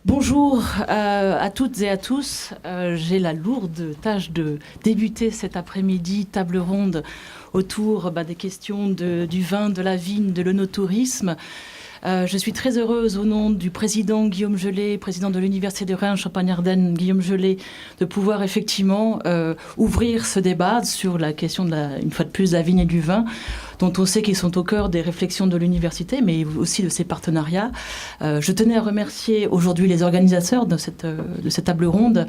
Bonjour à toutes et à tous. J'ai la lourde tâche de débuter cet après-midi table ronde autour des questions du vin, de la vigne, de l'œnotourisme. Je suis très heureuse au nom du président Guillaume Gelé, président de l'Université de Reims Champagne-Ardenne, Guillaume Gelé, de pouvoir effectivement ouvrir ce débat sur la question une fois de plus, de la vigne et du vin, dont on sait qu'ils sont au cœur des réflexions de l'université, mais aussi de ses partenariats. Je tenais à remercier aujourd'hui les organisateurs de cette table ronde.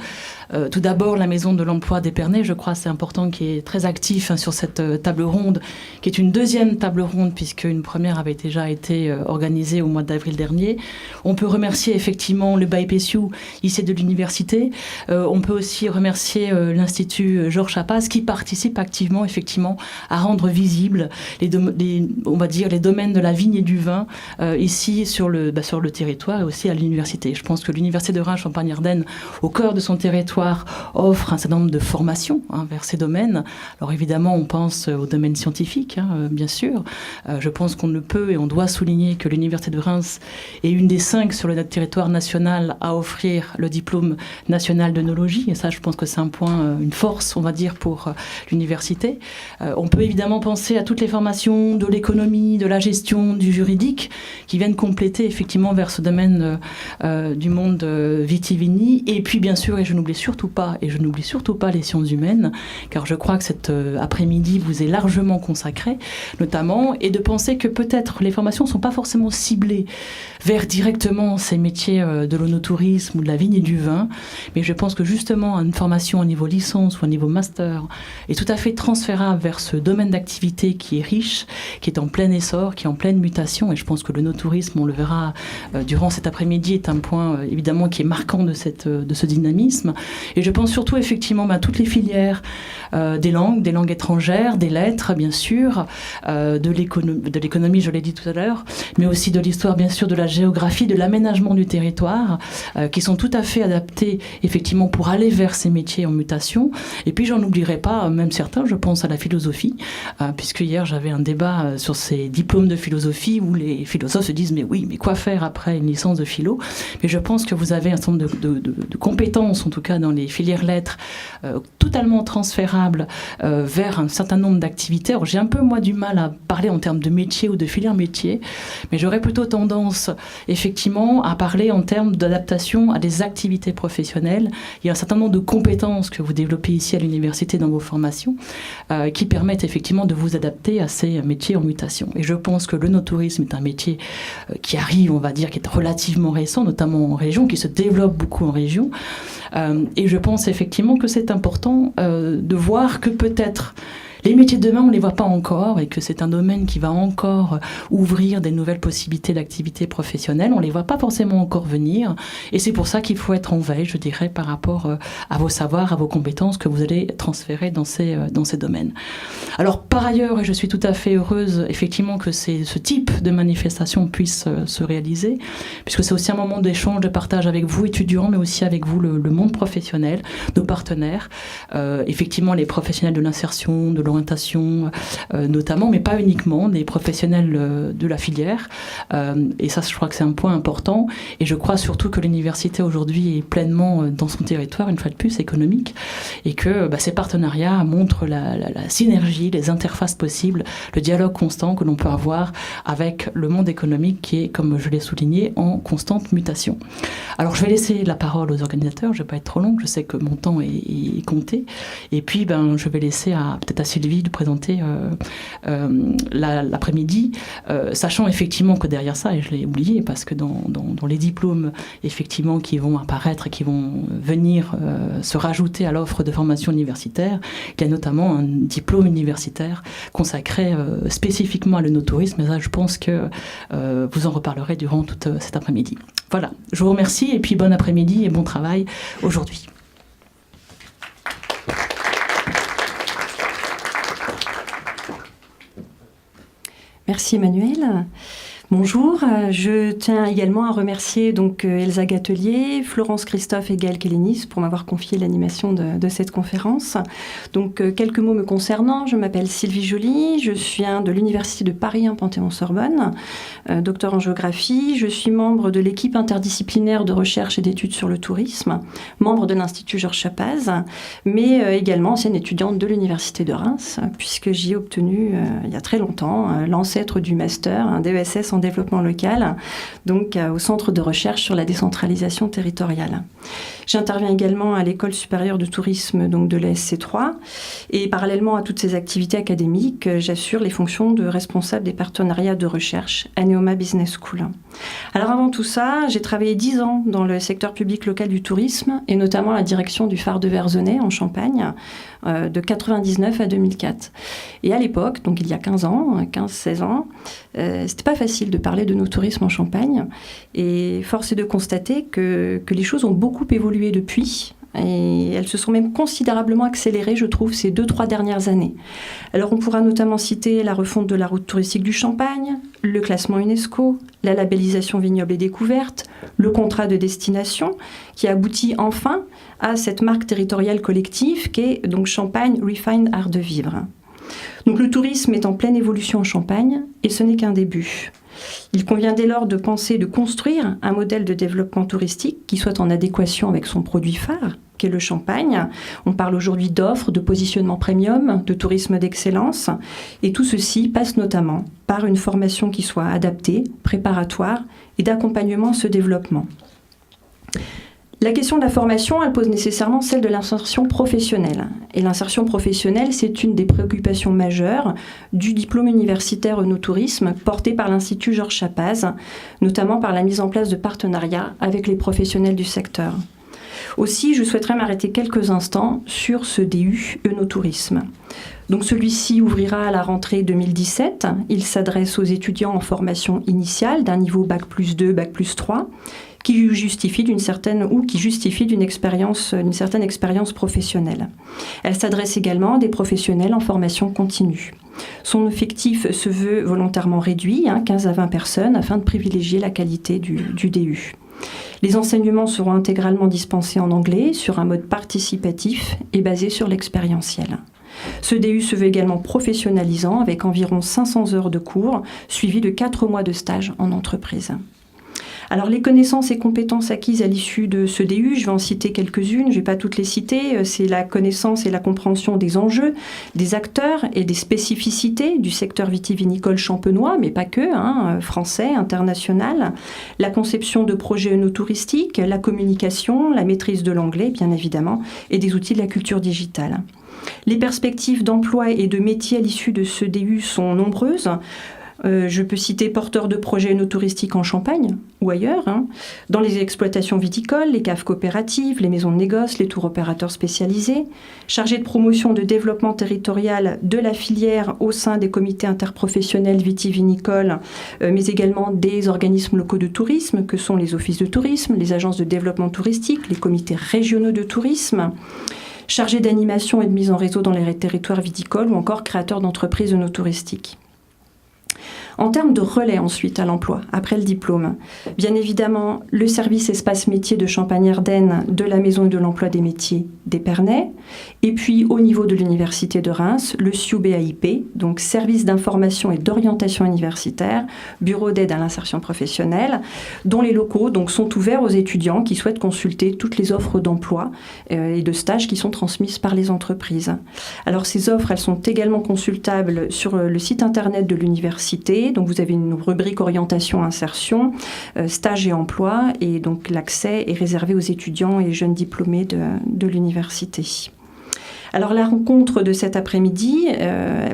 Tout d'abord, la Maison de l'Emploi d'Épernay, je crois c'est important, qui est très actif sur cette table ronde, qui est une deuxième table ronde, puisqu'une première avait déjà été organisée au mois d'avril dernier. On peut remercier effectivement le BAIPSU, ici de l'université. On peut aussi remercier l'Institut Georges Chapas, qui participe activement, effectivement, à rendre visibles on va dire les domaines de la vigne et du vin ici sur le territoire et aussi à l'université. Je pense que l'Université de Reims Champagne-Ardenne, au cœur de son territoire, offre un certain nombre de formations vers ces domaines. Alors évidemment, on pense au domaine scientifique, bien sûr. Je pense qu'on ne peut et on doit souligner que l'Université de Reims est une des 5 sur le territoire national à offrir le diplôme national d'œnologie. Et ça, je pense que c'est un point, une force, on va dire, pour l'université. On peut évidemment penser à toutes les formations de l'économie, de la gestion, du juridique, qui viennent compléter effectivement vers ce domaine du monde vitivini. Et puis bien sûr, et je n'oublie surtout pas les sciences humaines, car je crois que cet après-midi vous est largement consacré, notamment, et de penser que peut-être les formations ne sont pas forcément ciblées vers directement ces métiers de l'œnotourisme ou de la vigne et du vin, mais je pense que justement une formation au niveau licence ou au niveau master est tout à fait transférable vers ce domaine d'activité qui est riche, qui est en plein essor, qui est en pleine mutation, et je pense que l'œnotourisme, on le verra durant cet après-midi, est un point évidemment qui est marquant de ce dynamisme. Et je pense surtout effectivement à toutes les filières des langues étrangères, des lettres bien sûr, de l'économie, je l'ai dit tout à l'heure, mais aussi de l'histoire bien sûr, de la géographie, de l'aménagement du territoire, qui sont tout à fait adaptés effectivement pour aller vers ces métiers en mutation. Et puis j'en oublierai pas, même certains, je pense à la philosophie, puisque hier j'avais un débat sur ces diplômes de philosophie où les philosophes se disent mais quoi faire après une licence de philo? Mais je pense que vous avez un certain nombre de compétences, en tout cas dans les filières lettres, totalement transférables vers un certain nombre d'activités. Alors j'ai un peu moi du mal à parler en termes de métier ou de filière métier, mais j'aurais plutôt tendance effectivement à parler en termes d'adaptation à des activités professionnelles. Il y a un certain nombre de compétences que vous développez ici à l'université dans vos formations qui permettent effectivement de vous adapter à ces métiers en mutation. Et je pense que l'œnotourisme est un métier qui arrive, on va dire, qui est relativement récent, notamment en région, qui se développe beaucoup en région. Et je pense effectivement que c'est important de voir que peut-être les métiers de demain, on ne les voit pas encore et que c'est un domaine qui va encore ouvrir des nouvelles possibilités d'activité professionnelle. On ne les voit pas forcément encore venir et c'est pour ça qu'il faut être en veille, je dirais, par rapport à vos savoirs, à vos compétences que vous allez transférer dans ces domaines. Alors par ailleurs, et je suis tout à fait heureuse effectivement que ce type de manifestation puisse se réaliser, puisque c'est aussi un moment d'échange, de partage avec vous étudiants, mais aussi avec vous le monde professionnel, nos partenaires, effectivement les professionnels de l'insertion, de l'orientation notamment, mais pas uniquement, des professionnels de la filière. Et ça, je crois que c'est un point important. Et je crois surtout que l'université aujourd'hui est pleinement dans son territoire, une fois de plus, économique, et que ces partenariats montrent la synergie, les interfaces possibles, le dialogue constant que l'on peut avoir avec le monde économique qui est, comme je l'ai souligné, en constante mutation. Alors, je vais laisser la parole aux organisateurs. Je ne vais pas être trop longue. Je sais que mon temps est compté. Et puis, je vais laisser peut-être à Sylvie de présenter l'après-midi, sachant effectivement que derrière ça, et je l'ai oublié, parce que dans les diplômes effectivement qui vont apparaître et qui vont venir se rajouter à l'offre de formation universitaire, il y a notamment un diplôme universitaire consacré spécifiquement à l'œnotourisme, et ça je pense que vous en reparlerez durant tout cet après-midi. Voilà, je vous remercie et puis bon après-midi et bon travail aujourd'hui. Merci Emmanuel. Bonjour, je tiens également à remercier Elsa Gatelier, Florence Christophe et Gaëlle Kélénis pour m'avoir confié l'animation de cette conférence. Quelques mots me concernant, je m'appelle Sylvie Joly, je viens de l'Université de Paris 1 Panthéon-Sorbonne, docteur en géographie, je suis membre de l'équipe interdisciplinaire de recherche et d'études sur le tourisme, membre de l'Institut Georges Chapaz, mais également ancienne étudiante de l'Université de Reims, puisque j'y ai obtenu il y a très longtemps l'ancêtre du master, un DESS en développement local, au Centre de recherche sur la décentralisation territoriale. J'interviens également à l'École supérieure de tourisme de l'ESC3 et parallèlement à toutes ces activités académiques, j'assure les fonctions de responsable des partenariats de recherche à Neoma Business School. Alors avant tout ça, j'ai travaillé 10 ans dans le secteur public local du tourisme et notamment à la direction du phare de Verzenay en Champagne de 1999 à 2004. Et à l'époque, il y a 15-16 ans, c'était pas facile de parler de nos tourismes en Champagne et force est de constater que les choses ont beaucoup évolué depuis. Et elles se sont même considérablement accélérées, je trouve, ces 2-3 dernières années. Alors on pourra notamment citer la refonte de la route touristique du Champagne, le classement UNESCO, la labellisation vignoble et découverte, le contrat de destination qui aboutit enfin à cette marque territoriale collective qu'est Champagne Refined Art de Vivre. Le tourisme est en pleine évolution en Champagne et ce n'est qu'un début. Il convient dès lors de penser, de construire un modèle de développement touristique qui soit en adéquation avec son produit phare, qu'est le Champagne. On parle aujourd'hui d'offres, de positionnement premium, de tourisme d'excellence. Et tout ceci passe notamment par une formation qui soit adaptée, préparatoire et d'accompagnement à ce développement. La question de la formation, elle pose nécessairement celle de l'insertion professionnelle. Et l'insertion professionnelle, c'est une des préoccupations majeures du diplôme universitaire no-tourisme porté par l'Institut Georges Chapaz, notamment par la mise en place de partenariats avec les professionnels du secteur. Aussi, je souhaiterais m'arrêter quelques instants sur ce DU no-tourisme. Celui-ci ouvrira à la rentrée 2017. Il s'adresse aux étudiants en formation initiale d'un niveau Bac+2, Bac+3, qui justifie d'une certaine expérience professionnelle. Elle s'adresse également à des professionnels en formation continue. Son effectif se veut volontairement réduit, 15 à 20 personnes, afin de privilégier la qualité du DU. Les enseignements seront intégralement dispensés en anglais, sur un mode participatif et basé sur l'expérientiel. Ce DU se veut également professionnalisant, avec environ 500 heures de cours, suivis de 4 mois de stage en entreprise. Alors les connaissances et compétences acquises à l'issue de ce DU, je vais en citer quelques-unes, je ne vais pas toutes les citer, c'est la connaissance et la compréhension des enjeux, des acteurs et des spécificités du secteur vitivinicole champenois, mais pas que, français, international, la conception de projets no-touristiques, la communication, la maîtrise de l'anglais bien évidemment, et des outils de la culture digitale. Les perspectives d'emploi et de métier à l'issue de ce DU sont nombreuses. Je peux citer porteurs de projets no-touristiques en Champagne ou ailleurs, dans les exploitations viticoles, les caves coopératives, les maisons de négoce, les tours opérateurs spécialisés, chargés de promotion de développement territorial de la filière au sein des comités interprofessionnels vitivinicoles, mais également des organismes locaux de tourisme que sont les offices de tourisme, les agences de développement touristique, les comités régionaux de tourisme, chargés d'animation et de mise en réseau dans les territoires viticoles ou encore créateurs d'entreprises no-touristiques. En termes de relais ensuite à l'emploi, après le diplôme, bien évidemment, le service espace métier de Champagne-Ardenne de la Maison et de l'Emploi des métiers d'Épernay, et puis au niveau de l'Université de Reims, le SIUBAIP, donc Service d'information et d'orientation universitaire, Bureau d'aide à l'insertion professionnelle, dont les locaux sont ouverts aux étudiants qui souhaitent consulter toutes les offres d'emploi et de stages qui sont transmises par les entreprises. Alors ces offres, elles sont également consultables sur le site internet de l'université. Donc vous avez une rubrique orientation, insertion, stage et emploi, et donc l'accès est réservé aux étudiants et jeunes diplômés de l'université. Alors la rencontre de cet après-midi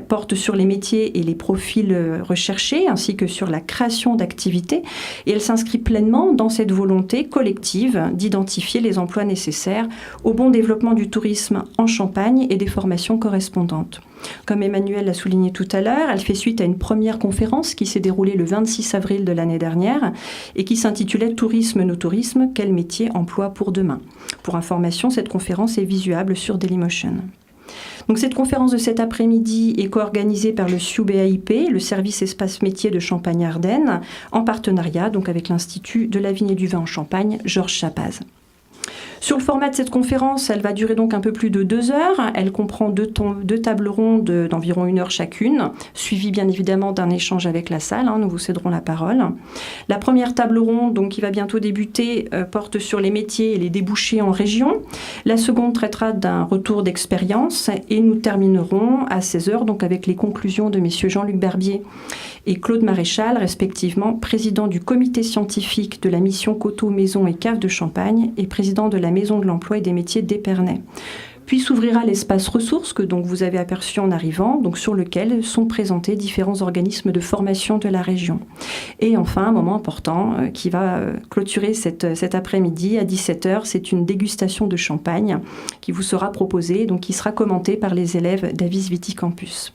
porte sur les métiers et les profils recherchés ainsi que sur la création d'activités et elle s'inscrit pleinement dans cette volonté collective d'identifier les emplois nécessaires au bon développement du tourisme en Champagne et des formations correspondantes. Comme Emmanuel l'a souligné tout à l'heure, elle fait suite à une première conférence qui s'est déroulée le 26 avril de l'année dernière et qui s'intitulait « Tourisme, no-tourisme, quel métier, emploi pour demain ?» Pour information, cette conférence est visuable sur Dailymotion. Donc cette conférence de cet après-midi est co-organisée par le SIUBAIP, le service espace métier de Champagne-Ardenne, en partenariat donc avec l'Institut de la Vigne et du Vin en Champagne, Georges Chapaz. Sur le format de cette conférence, elle va durer donc un peu plus de 2 heures. Elle comprend deux tables rondes d'environ 1 heure chacune, suivies bien évidemment d'un échange avec la salle. Nous vous céderons la parole. La première table ronde, donc, qui va bientôt débuter, porte sur les métiers et les débouchés en région. La seconde traitera d'un retour d'expérience et nous terminerons à 16 heures donc, avec les conclusions de messieurs Jean-Luc Berbier et Claude Maréchal, respectivement président du comité scientifique de la mission Coteaux, Maisons et Caves de Champagne et président de la Maison de l'Emploi et des Métiers d'Épernay. Puis s'ouvrira l'espace ressources que donc vous avez aperçu en arrivant, donc sur lequel sont présentés différents organismes de formation de la région. Et enfin, un moment important qui va clôturer cet après-midi à 17h, c'est une dégustation de champagne qui vous sera proposée, donc qui sera commentée par les élèves d'Avis Viti Campus.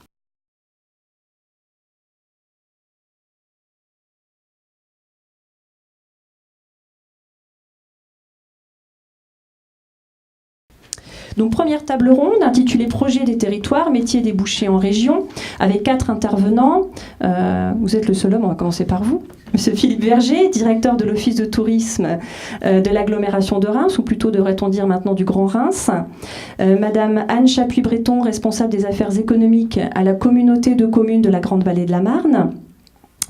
Donc première table ronde intitulée Projet des territoires, métiers débouchés en région, avec 4 intervenants. Vous êtes le seul homme, on va commencer par vous. Monsieur Philippe Verger, directeur de l'Office de tourisme de l'agglomération de Reims, ou plutôt devrait-on dire maintenant du Grand Reims. Madame Anne Chapuis-Breton, responsable des affaires économiques à la communauté de communes de la Grande Vallée de la Marne.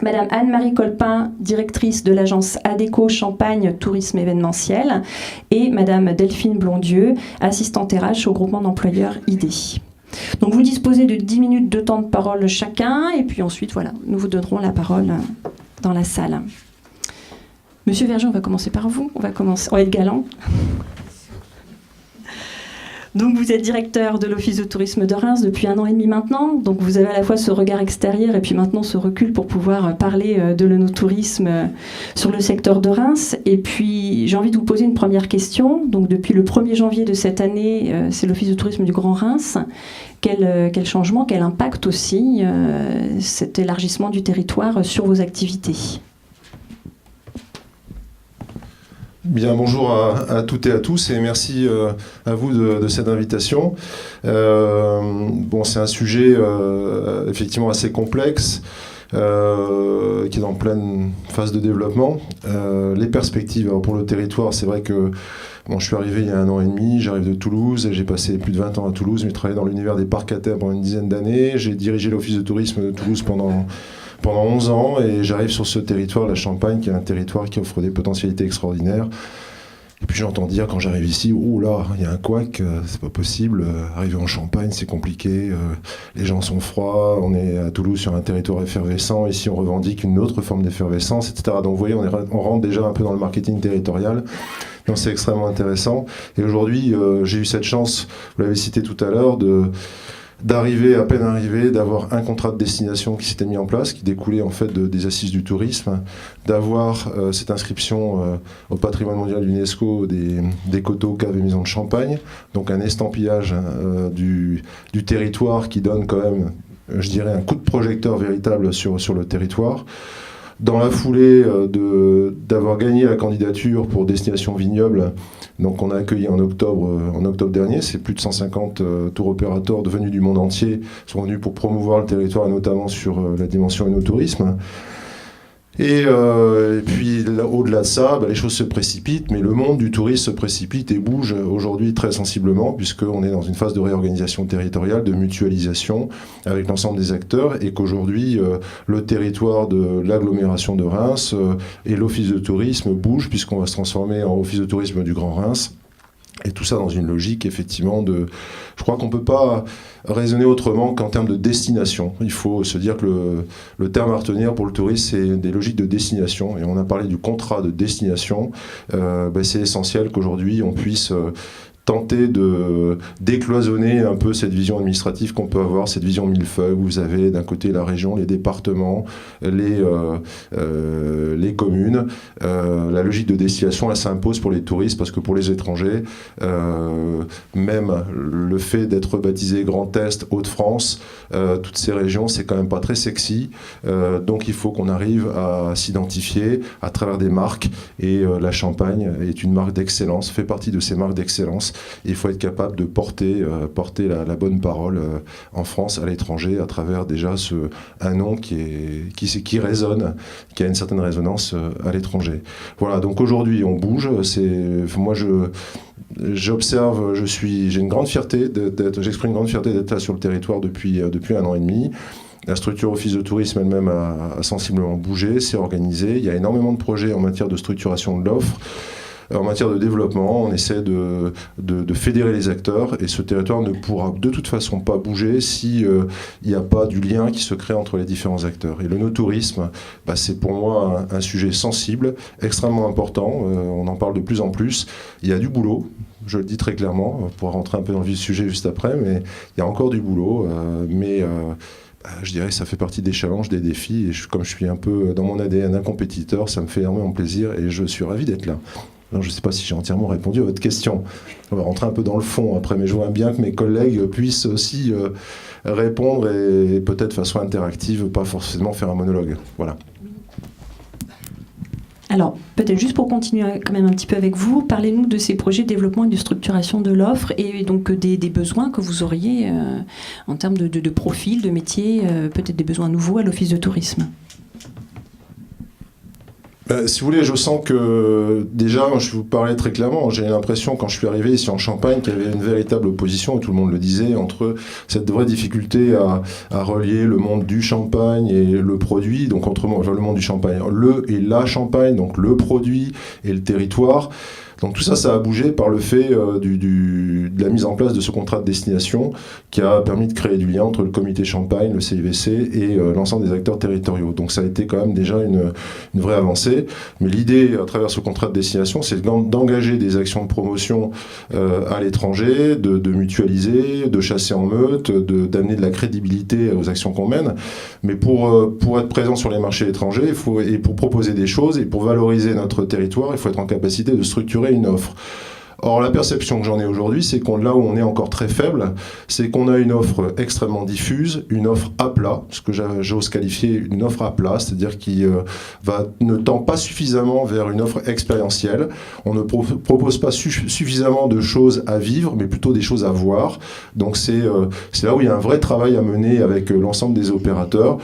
Madame Anne-Marie Colpin, directrice de l'agence ADECO Champagne Tourisme événementiel, et Madame Delphine Blondieu, assistante RH au groupement d'employeurs ID. Donc vous disposez de 10 minutes de temps de parole chacun, et puis ensuite, voilà, nous vous donnerons la parole dans la salle. Monsieur Verger, on va commencer par vous. On va être galant. Donc vous êtes directeur de l'Office de tourisme de Reims depuis 1 an et demi maintenant. Donc vous avez à la fois ce regard extérieur et puis maintenant ce recul pour pouvoir parler de l'œnotourisme sur le secteur de Reims. Et puis j'ai envie de vous poser une première question. Donc depuis le 1er janvier de cette année, c'est l'Office de tourisme du Grand Reims. Quel changement, quel impact aussi cet élargissement du territoire sur vos activités ? Bien, bonjour à toutes et à tous et merci à vous de cette invitation. Bon, c'est un sujet effectivement assez complexe qui est en pleine phase de développement. Les perspectives alors pour le territoire, c'est vrai que bon, je suis arrivé il y a 1 an et demi, j'arrive de Toulouse, j'ai passé plus de 20 ans à Toulouse, j'ai travaillé dans l'univers des parcs à terre pendant une dizaine d'années, j'ai dirigé l'Office de tourisme de Toulouse pendant 11 ans et j'arrive sur ce territoire, la Champagne, qui est un territoire qui offre des potentialités extraordinaires. Et puis j'entends dire quand j'arrive ici, oh là, il y a un couac, c'est pas possible, arriver en Champagne c'est compliqué, les gens sont froids, on est à Toulouse sur un territoire effervescent, ici on revendique une autre forme d'effervescence, etc. Donc vous voyez, on rentre déjà un peu dans le marketing territorial. Donc c'est extrêmement intéressant. Et aujourd'hui, j'ai eu cette chance, vous l'avez cité tout à l'heure, d'arriver, à peine arrivé, d'avoir un contrat de destination qui s'était mis en place, qui découlait en fait des assises du tourisme, d'avoir cette inscription au patrimoine mondial de l'UNESCO des coteaux, caves et maisons de Champagne, donc un estampillage du territoire qui donne quand même, je dirais, un coup de projecteur véritable sur le territoire. Dans la foulée d'avoir gagné la candidature pour Destination Vignoble, donc on a accueilli en octobre dernier, c'est plus de 150 tour opérateurs venus du monde entier sont venus pour promouvoir le territoire et notamment sur la dimension œnotourisme. Et puis au-delà de ça, les choses se précipitent, mais le monde du tourisme se précipite et bouge aujourd'hui très sensiblement, puisqu'on est dans une phase de réorganisation territoriale, de mutualisation avec l'ensemble des acteurs, et qu'aujourd'hui, le territoire de l'agglomération de Reims et l'Office de tourisme bougent, puisqu'on va se transformer en Office de tourisme du Grand Reims. Et tout ça dans une logique, effectivement, je crois qu'on ne peut pas raisonner autrement qu'en termes de destination. Il faut se dire que le terme à retenir pour le tourisme, c'est des logiques de destination. Et on a parlé du contrat de destination. C'est essentiel qu'aujourd'hui, on puisse tenter de décloisonner un peu cette vision administrative qu'on peut avoir, cette vision millefeuille où vous avez d'un côté la région, les départements, les communes. La logique de destination, elle s'impose pour les touristes parce que pour les étrangers, même le fait d'être baptisé Grand Est, Hauts-de-France, toutes ces régions, c'est quand même pas très sexy. Donc il faut qu'on arrive à s'identifier à travers des marques et la Champagne est une marque d'excellence, fait partie de ces marques d'excellence. Et il faut être capable de porter la bonne parole en France, à l'étranger, à travers déjà un nom qui résonne, qui a une certaine résonance à l'étranger. Voilà, donc aujourd'hui on bouge. Moi j'observe, j'ai une grande fierté j'exprime une grande fierté d'être là sur le territoire depuis 1 an et demi. La structure Office de tourisme elle-même a sensiblement bougé, s'est organisée. Il y a énormément de projets en matière de structuration de l'offre. En matière de développement, on essaie de fédérer les acteurs, et ce territoire ne pourra de toute façon pas bouger si il n'y a pas du lien qui se crée entre les différents acteurs. Et le no-tourisme, c'est pour moi un sujet sensible, extrêmement important. On en parle de plus en plus. Il y a du boulot. Je le dis très clairement. On pourra rentrer un peu dans le vif du sujet juste après, mais il y a encore du boulot. Je dirais que ça fait partie des challenges, des défis. Et comme je suis un peu dans mon ADN un compétiteur, ça me fait énormément plaisir et je suis ravi d'être là. Alors, je ne sais pas si j'ai entièrement répondu à votre question. On va rentrer un peu dans le fond après, mais je vois bien que mes collègues puissent aussi répondre et peut-être de façon interactive, pas forcément faire un monologue. Voilà. Alors, peut-être juste pour continuer quand même un petit peu avec vous, parlez-nous de ces projets de développement et de structuration de l'offre et donc des besoins que vous auriez en termes de profil, de métier, peut-être des besoins nouveaux à l'Office de tourisme. Si vous voulez, je sens que déjà, je vous parlais très clairement, j'ai l'impression quand je suis arrivé ici en Champagne qu'il y avait une véritable opposition, et tout le monde le disait, entre cette vraie difficulté à relier le monde du champagne et le produit, donc autrement, le monde du champagne, le et la Champagne, donc le produit et le territoire. Donc tout ça, ça a bougé par le fait de la mise en place de ce contrat de destination qui a permis de créer du lien entre le comité Champagne, le CIVC et l'ensemble des acteurs territoriaux. Donc ça a été quand même déjà une vraie avancée. Mais l'idée, à travers ce contrat de destination, c'est d'engager des actions de promotion à l'étranger, de mutualiser, de chasser en meute, d'amener de la crédibilité aux actions qu'on mène. Mais pour être présent sur les marchés étrangers, et pour proposer des choses, et pour valoriser notre territoire, il faut être en capacité de structurer une offre. Or, la perception que j'en ai aujourd'hui, c'est là où on est encore très faible, c'est qu'on a une offre extrêmement diffuse, une offre à plat, ce que j'ose qualifier une offre à plat, c'est-à-dire qui ne tend pas suffisamment vers une offre expérientielle. On ne propose pas suffisamment de choses à vivre, mais plutôt des choses à voir. Donc c'est là où il y a un vrai travail à mener avec l'ensemble des opérateurs.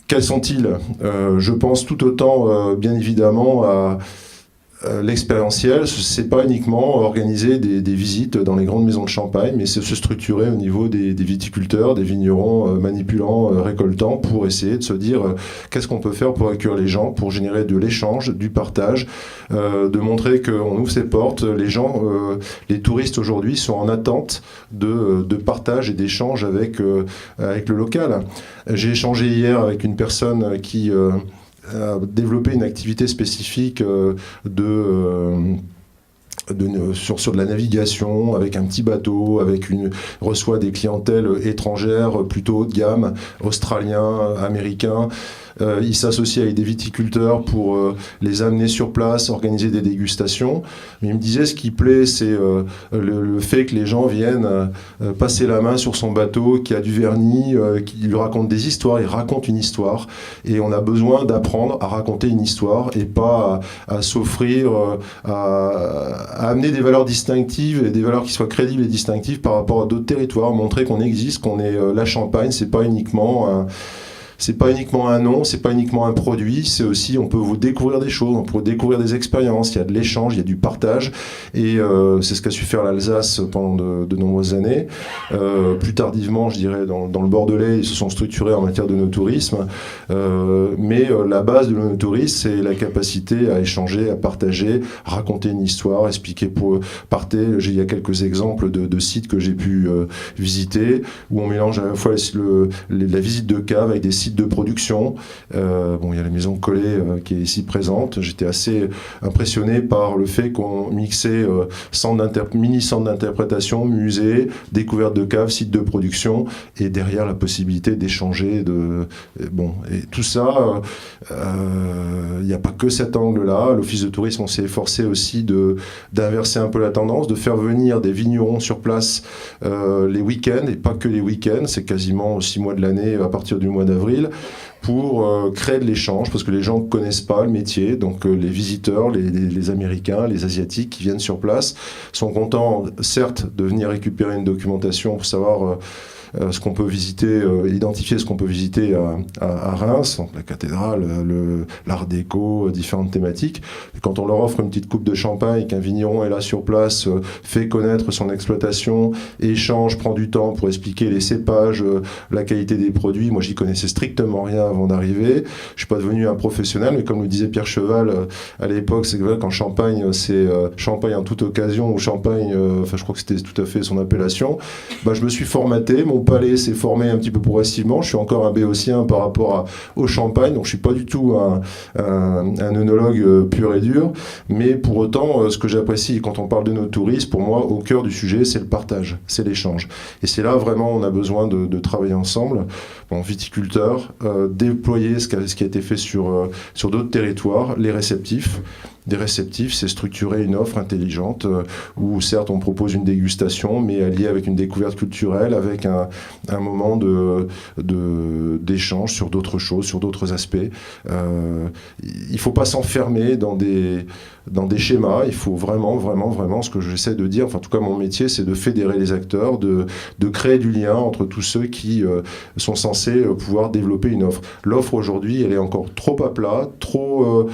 Quels sont-ils ? Je pense tout autant, bien évidemment, à l'expérientiel. C'est pas uniquement organiser des visites dans les grandes maisons de champagne, mais c'est se structurer au niveau des viticulteurs, des vignerons manipulants, récoltants, pour essayer de se dire qu'est-ce qu'on peut faire pour accueillir les gens, pour générer de l'échange, du partage, de montrer qu'on ouvre ses portes. Les gens, les touristes aujourd'hui sont en attente de partage et d'échange avec le local. J'ai échangé hier avec une personne qui développer une activité spécifique sur de la navigation, avec un petit bateau, reçoit des clientèles étrangères plutôt haut de gamme, australiens, américains. Il s'associe avec des viticulteurs pour les amener sur place, organiser des dégustations. Mais il me disait ce qui plaît, c'est le fait que les gens viennent passer la main sur son bateau, qui a du vernis, qui lui raconte des histoires. Il raconte une histoire. Et on a besoin d'apprendre à raconter une histoire et pas à s'offrir, à amener des valeurs distinctives et des valeurs qui soient crédibles et distinctives par rapport à d'autres territoires, montrer qu'on existe, qu'on est la Champagne, c'est pas uniquement un nom, c'est pas uniquement un produit, c'est aussi, on peut vous découvrir des choses, on peut découvrir des expériences, il y a de l'échange, il y a du partage, et c'est ce qu'a su faire l'Alsace pendant de nombreuses années. Plus tardivement, je dirais, dans le Bordelais, ils se sont structurés en matière de no-tourisme, mais la base de no-tourisme, c'est la capacité à échanger, à partager, à raconter une histoire, expliquer il y a quelques exemples de sites que j'ai pu visiter, où on mélange à la fois la visite de cave avec des sites de production. Il y a la maison Collet qui est ici présente. J'étais assez impressionné par le fait qu'on mixait mini-centre d'interprétation, musée, découverte de cave, site de production, et derrière la possibilité d'échanger. Et tout ça, il n'y a pas que cet angle-là. L'Office de tourisme, on s'est efforcé aussi d'inverser un peu la tendance, de faire venir des vignerons sur place les week-ends, et pas que les week-ends, c'est quasiment 6 mois de l'année à partir du mois d'avril, pour créer de l'échange, parce que les gens ne connaissent pas le métier, donc les visiteurs, les Américains, les Asiatiques qui viennent sur place sont contents, certes, de venir récupérer une documentation pour savoir ce qu'on peut visiter, identifier ce qu'on peut visiter à Reims, donc la cathédrale, l'art déco, différentes thématiques. Et quand on leur offre une petite coupe de champagne, qu'un vigneron est là sur place, fait connaître son exploitation, échange, prend du temps pour expliquer les cépages, la qualité des produits. Moi, j'y connaissais strictement rien avant d'arriver. Je suis pas devenu un professionnel, mais comme le disait Pierre Cheval à l'époque, c'est vrai qu'en Champagne, c'est Champagne en toute occasion, ou Champagne, je crois que c'était tout à fait son appellation. Je me suis formaté, mon palais s'est formé un petit peu progressivement. Je suis encore un béotien par rapport au champagne, donc je suis pas du tout un œnologue pur et dur, mais pour autant, ce que j'apprécie quand on parle de nos touristes, pour moi, au cœur du sujet, c'est le partage, c'est l'échange. Et c'est là vraiment on a besoin de travailler ensemble. Bon, viticulteurs, déployer ce qui a été fait sur d'autres territoires, les réceptifs. Des réceptifs, c'est structurer une offre intelligente où certes on propose une dégustation, mais alliée avec une découverte culturelle, avec un moment d'échange sur d'autres choses, sur d'autres aspects. Il ne faut pas s'enfermer dans des schémas. Il faut vraiment, ce que j'essaie de dire, enfin en tout cas mon métier, c'est de fédérer les acteurs, de créer du lien entre tous ceux qui sont censés pouvoir développer une offre. L'offre aujourd'hui, elle est encore trop à plat, trop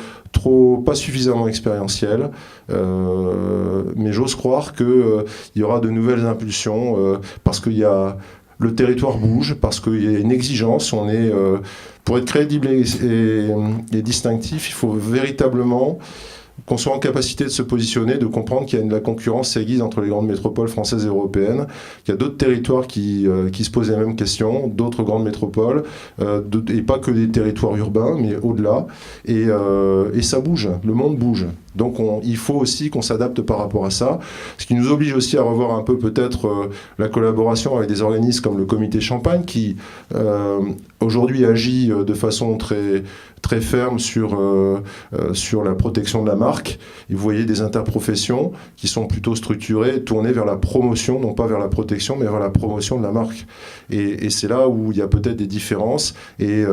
pas suffisamment expérientielle, mais j'ose croire qu'il y aura de nouvelles impulsions parce qu'il y a le territoire bouge, parce qu'il y a une exigence. Pour être crédible et distinctif, il faut véritablement qu'on soit en capacité de se positionner, de comprendre qu'il y a la concurrence s'aiguise entre les grandes métropoles françaises et européennes, qu'il y a d'autres territoires qui se posent les mêmes questions, d'autres grandes métropoles, et pas que des territoires urbains, mais au-delà. Et ça bouge, le monde bouge. Donc il faut aussi qu'on s'adapte par rapport à ça, ce qui nous oblige aussi à revoir un peu peut-être la collaboration avec des organismes comme le Comité Champagne, qui aujourd'hui agit de façon très ferme sur la protection de la marque. Et vous voyez des interprofessions qui sont plutôt structurées, tournées vers la promotion, non pas vers la protection, mais vers la promotion de la marque. Et c'est là où il y a peut-être des différences et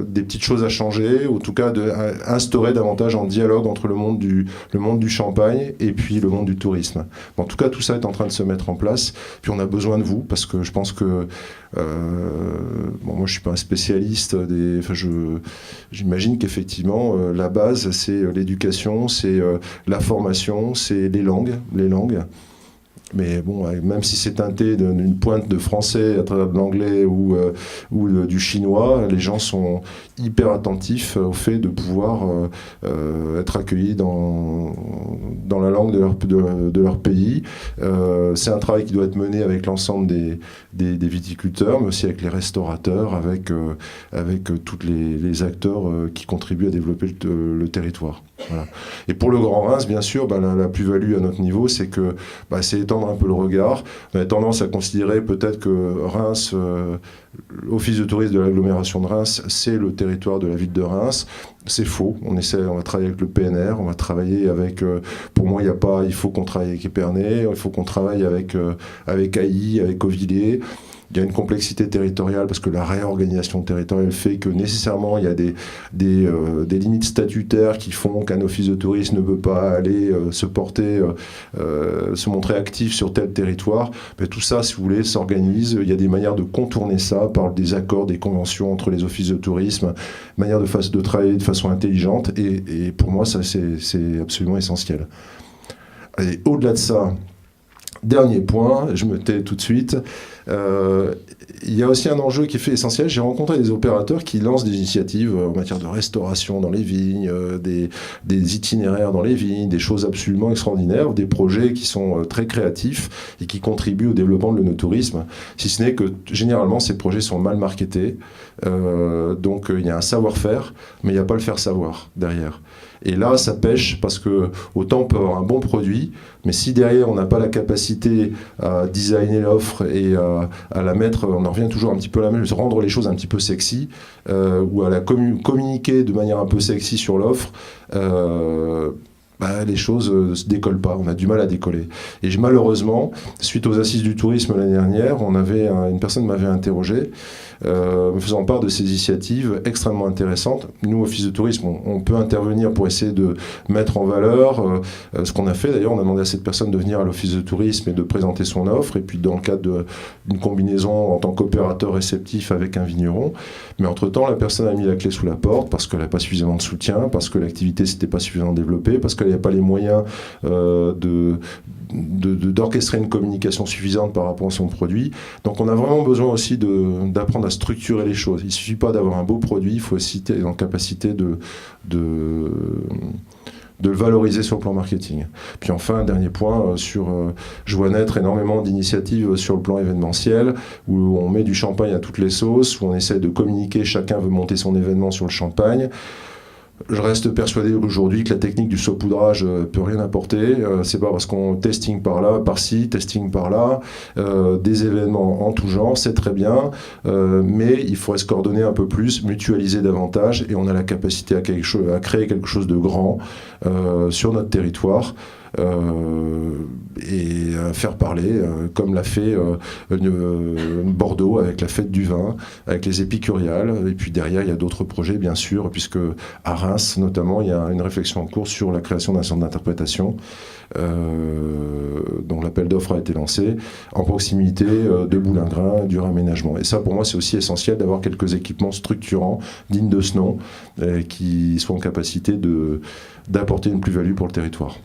des petites choses à changer, ou en tout cas instaurer davantage en dialogue entre le monde du champagne et puis le monde du tourisme. Bon, en tout cas, tout ça est en train de se mettre en place. Puis on a besoin de vous, parce que je pense que moi je suis pas un spécialiste j'imagine qu'effectivement la base c'est l'éducation, c'est la formation, c'est les langues. Mais bon, même si c'est teinté d'une pointe de français à travers de l'anglais ou du chinois, les gens sont hyper attentifs au fait de pouvoir être accueillis dans la langue de leur pays. C'est un travail qui doit être mené avec l'ensemble des viticulteurs, mais aussi avec les restaurateurs, avec tous les acteurs qui contribuent à développer le territoire. Voilà. Et pour le Grand Reims, bien sûr, la plus-value à notre niveau, c'est que c'est étendre un peu le regard. On a tendance à considérer peut-être que Reims, l'Office de tourisme de l'agglomération de Reims, c'est le territoire de la ville de Reims. C'est faux. On va travailler avec le PNR, on va travailler avec... pour moi, il faut qu'on travaille avec Épernay, il faut qu'on travaille avec Ailly, avec Auvilliers. Il y a une complexité territoriale parce que la réorganisation territoriale fait que nécessairement il y a des limites statutaires qui font qu'un office de tourisme ne peut pas aller se montrer actif sur tel territoire. Mais tout ça, si vous voulez, s'organise. Il y a des manières de contourner ça par des accords, des conventions entre les offices de tourisme, manière de travailler de façon intelligente. Et pour moi, ça c'est absolument essentiel. Et au-delà de ça, dernier point, je me tais tout de suite. Il y a aussi un enjeu qui est fait essentiel. J'ai rencontré des opérateurs qui lancent des initiatives en matière de restauration dans les vignes, des itinéraires dans les vignes, des choses absolument extraordinaires, des projets qui sont très créatifs et qui contribuent au développement de l'œnotourisme, si ce n'est que généralement ces projets sont mal marketés. Donc il y a un savoir-faire, mais il n'y a pas le faire-savoir derrière. Et là, ça pêche parce que autant on peut avoir un bon produit, mais si derrière on n'a pas la capacité à designer l'offre et à la mettre, on en revient toujours un petit peu à la même, rendre les choses un petit peu sexy, ou à la communiquer de manière un peu sexy sur l'offre, les choses ne se décollent pas, on a du mal à décoller. Et malheureusement, suite aux assises du tourisme l'année dernière, une personne m'avait interrogé, me faisant part de ces initiatives extrêmement intéressantes. Nous, Office de tourisme, on peut intervenir pour essayer de mettre en valeur ce qu'on a fait. D'ailleurs, on a demandé à cette personne de venir à l'Office de tourisme et de présenter son offre, et puis dans le cadre d'une combinaison en tant qu'opérateur réceptif avec un vigneron. Mais entre-temps, la personne a mis la clé sous la porte parce qu'elle n'a pas suffisamment de soutien, parce que l'activité ne s'était pas suffisamment développée, parce qu'elle n'avait pas les moyens d'orchestrer une communication suffisante par rapport à son produit. Donc on a vraiment besoin aussi d'apprendre à structurer les choses. Il ne suffit pas d'avoir un beau produit, il faut aussi être en capacité de le valoriser sur le plan marketing. Puis enfin, un dernier point, je vois naître énormément d'initiatives sur le plan événementiel, où on met du champagne à toutes les sauces, où on essaie de communiquer, chacun veut monter son événement sur le champagne. Je reste persuadé aujourd'hui que la technique du saupoudrage peut rien apporter. C'est pas parce qu'on testing par là, par-ci, testing par là, des événements en tout genre, c'est très bien, mais il faudrait se coordonner un peu plus, mutualiser davantage, et on a la capacité à créer quelque chose de grand sur notre territoire. Et à faire parler, comme l'a fait Bordeaux avec la fête du vin, avec les épicuriales, et puis derrière il y a d'autres projets bien sûr, puisque à Reims notamment il y a une réflexion en cours sur la création d'un centre d'interprétation dont l'appel d'offres a été lancé en proximité de Boulingrin, du réaménagement. Et ça pour moi c'est aussi essentiel d'avoir quelques équipements structurants dignes de ce nom qui soient en capacité d'apporter une plus-value pour le territoire.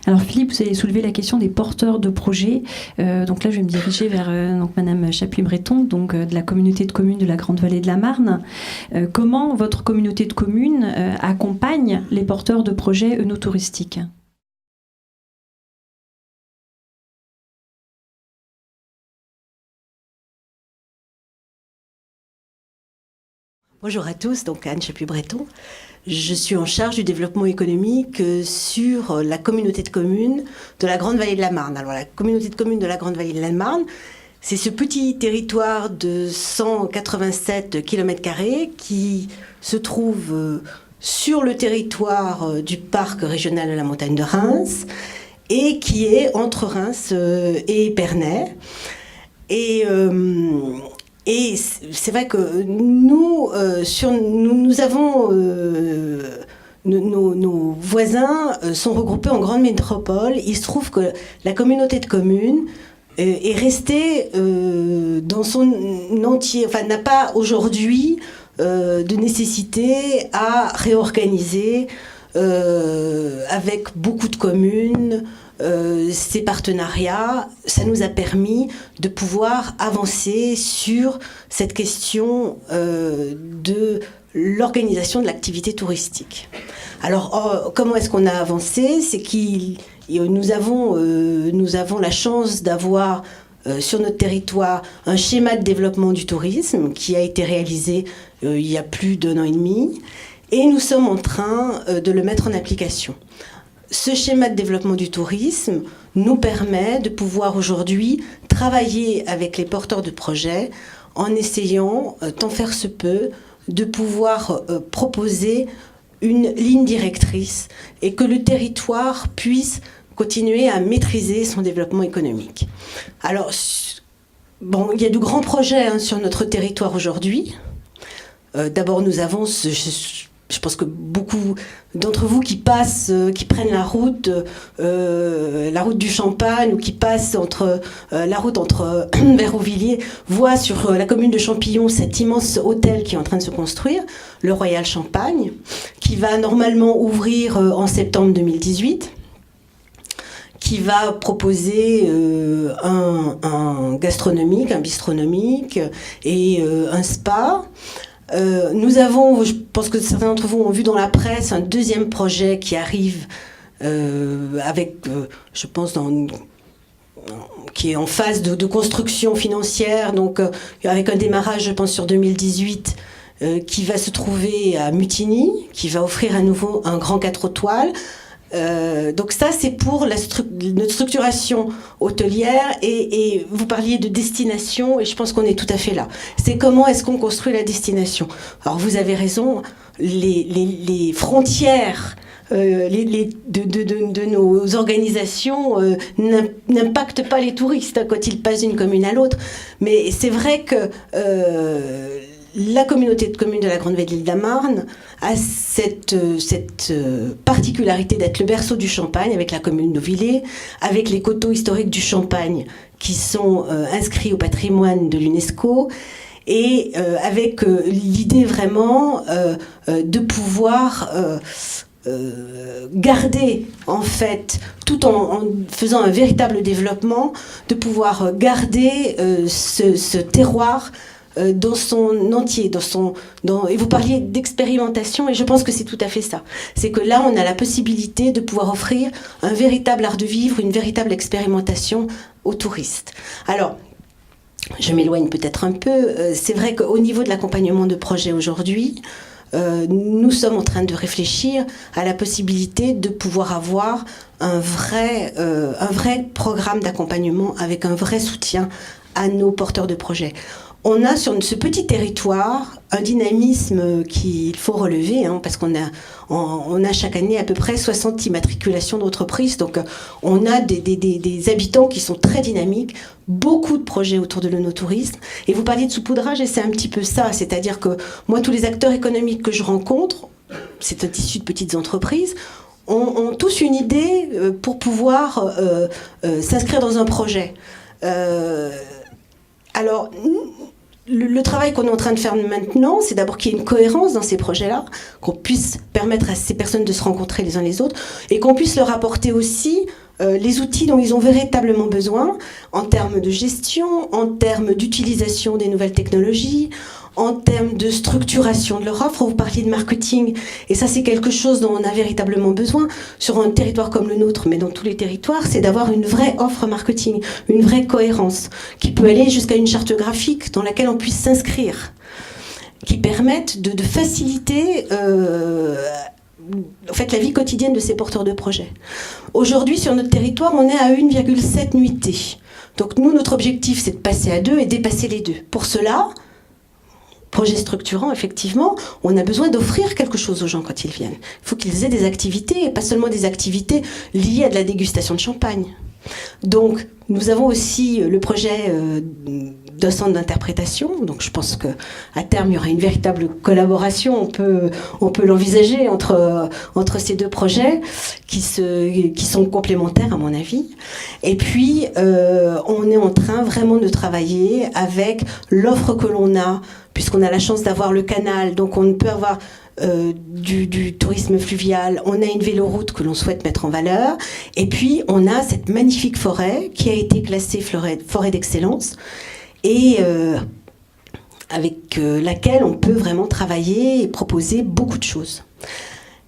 Alors Philippe, vous avez soulevé la question des porteurs de projets. Donc là, je vais me diriger vers Madame Chapuis-Breton, de la communauté de communes de la Grande Vallée de la Marne. Comment votre communauté de communes accompagne les porteurs de projets œnotouristiques ? Bonjour à tous, donc Anne Chapuis-Breton. Je suis en charge du développement économique sur la communauté de communes de la Grande Vallée de la Marne. Alors la communauté de communes de la Grande Vallée de la Marne, c'est ce petit territoire de 187 km² qui se trouve sur le territoire du parc régional de la montagne de Reims et qui est entre Reims et Épernay. Et c'est vrai que nous avons nos voisins sont regroupés en grande métropole. Il se trouve que la communauté de communes est restée dans son entier, enfin n'a pas aujourd'hui de nécessité à réorganiser avec beaucoup de communes. Ces partenariats, ça nous a permis de pouvoir avancer sur cette question de l'organisation de l'activité touristique. Alors, comment est-ce qu'on a avancé ? C'est que nous avons la chance d'avoir sur notre territoire un schéma de développement du tourisme qui a été réalisé il y a plus d'1 an et demi, et nous sommes en train de le mettre en application. Ce schéma de développement du tourisme nous permet de pouvoir aujourd'hui travailler avec les porteurs de projets en essayant, tant faire se peut, de pouvoir proposer une ligne directrice et que le territoire puisse continuer à maîtriser son développement économique. Alors, bon, il y a de grands projets sur notre territoire aujourd'hui. D'abord, nous avons je pense que beaucoup d'entre vous qui prennent la route du Champagne ou qui passent la route entre Verrouvilliers, voient sur la commune de Champillon cet immense hôtel qui est en train de se construire, le Royal Champagne, qui va normalement ouvrir en septembre 2018, qui va proposer un gastronomique, un bistronomique et un spa. Nous avons, je pense que certains d'entre vous ont vu dans la presse, un deuxième projet qui arrive je pense, qui est en phase de construction financière, donc avec un démarrage, je pense, sur 2018, qui va se trouver à Mutigny, qui va offrir à nouveau un grand 4 étoiles. Donc ça, c'est pour notre structuration hôtelière et vous parliez de destination et je pense qu'on est tout à fait là. C'est comment est-ce qu'on construit la destination. Alors vous avez raison, les frontières de nos organisations n'impactent pas les touristes quand ils passent d'une commune à l'autre. Mais c'est vrai que la communauté de communes de la Grande Vallée de l'Île de la Marne a cette particularité d'être le berceau du Champagne, avec la commune d'Auvillers, avec les coteaux historiques du Champagne qui sont inscrits au patrimoine de l'UNESCO, et avec l'idée vraiment de pouvoir garder, en fait, tout en faisant un véritable développement, de pouvoir garder ce terroir dans son entier, et vous parliez d'expérimentation, et je pense que c'est tout à fait ça. C'est que là, on a la possibilité de pouvoir offrir un véritable art de vivre, une véritable expérimentation aux touristes. Alors, je m'éloigne peut-être un peu. C'est vrai qu'au niveau de l'accompagnement de projets aujourd'hui, nous sommes en train de réfléchir à la possibilité de pouvoir avoir un vrai programme d'accompagnement avec un vrai soutien à nos porteurs de projets. On a sur ce petit territoire un dynamisme qu'il faut relever, parce qu'on a chaque année à peu près 60 immatriculations d'entreprises, donc on a des habitants qui sont très dynamiques, beaucoup de projets autour de l'œnotourisme. Et vous parliez de saupoudrage, et c'est un petit peu ça, c'est-à-dire que moi, tous les acteurs économiques que je rencontre, c'est un tissu de petites entreprises, ont tous une idée pour pouvoir s'inscrire dans un projet. Alors, le travail qu'on est en train de faire maintenant, c'est d'abord qu'il y ait une cohérence dans ces projets-là, qu'on puisse permettre à ces personnes de se rencontrer les uns les autres, et qu'on puisse leur apporter aussi les outils dont ils ont véritablement besoin, en termes de gestion, en termes d'utilisation des nouvelles technologies, en termes de structuration de leur offre. Vous parliez de marketing, et ça c'est quelque chose dont on a véritablement besoin sur un territoire comme le nôtre, mais dans tous les territoires, c'est d'avoir une vraie offre marketing, une vraie cohérence, qui peut aller jusqu'à une charte graphique dans laquelle on puisse s'inscrire, qui permette de faciliter en fait, la vie quotidienne de ces porteurs de projets. Aujourd'hui, sur notre territoire, on est à 1,7 nuitées. Donc nous, notre objectif, c'est de passer à 2 et dépasser les 2. Pour cela, projet structurant, effectivement, on a besoin d'offrir quelque chose aux gens quand ils viennent. Il faut qu'ils aient des activités, et pas seulement des activités liées à de la dégustation de champagne. Donc, nous avons aussi le projet d'un centre d'interprétation. Donc, je pense qu'à terme, il y aura une véritable collaboration. On peut l'envisager entre ces deux projets qui sont complémentaires, à mon avis. Et puis, on est en train vraiment de travailler avec l'offre que l'on a, puisqu'on a la chance d'avoir le canal. Donc, on peut avoir du tourisme fluvial, on a une véloroute que l'on souhaite mettre en valeur, et puis on a cette magnifique forêt qui a été classée forêt d'excellence, et avec laquelle on peut vraiment travailler et proposer beaucoup de choses.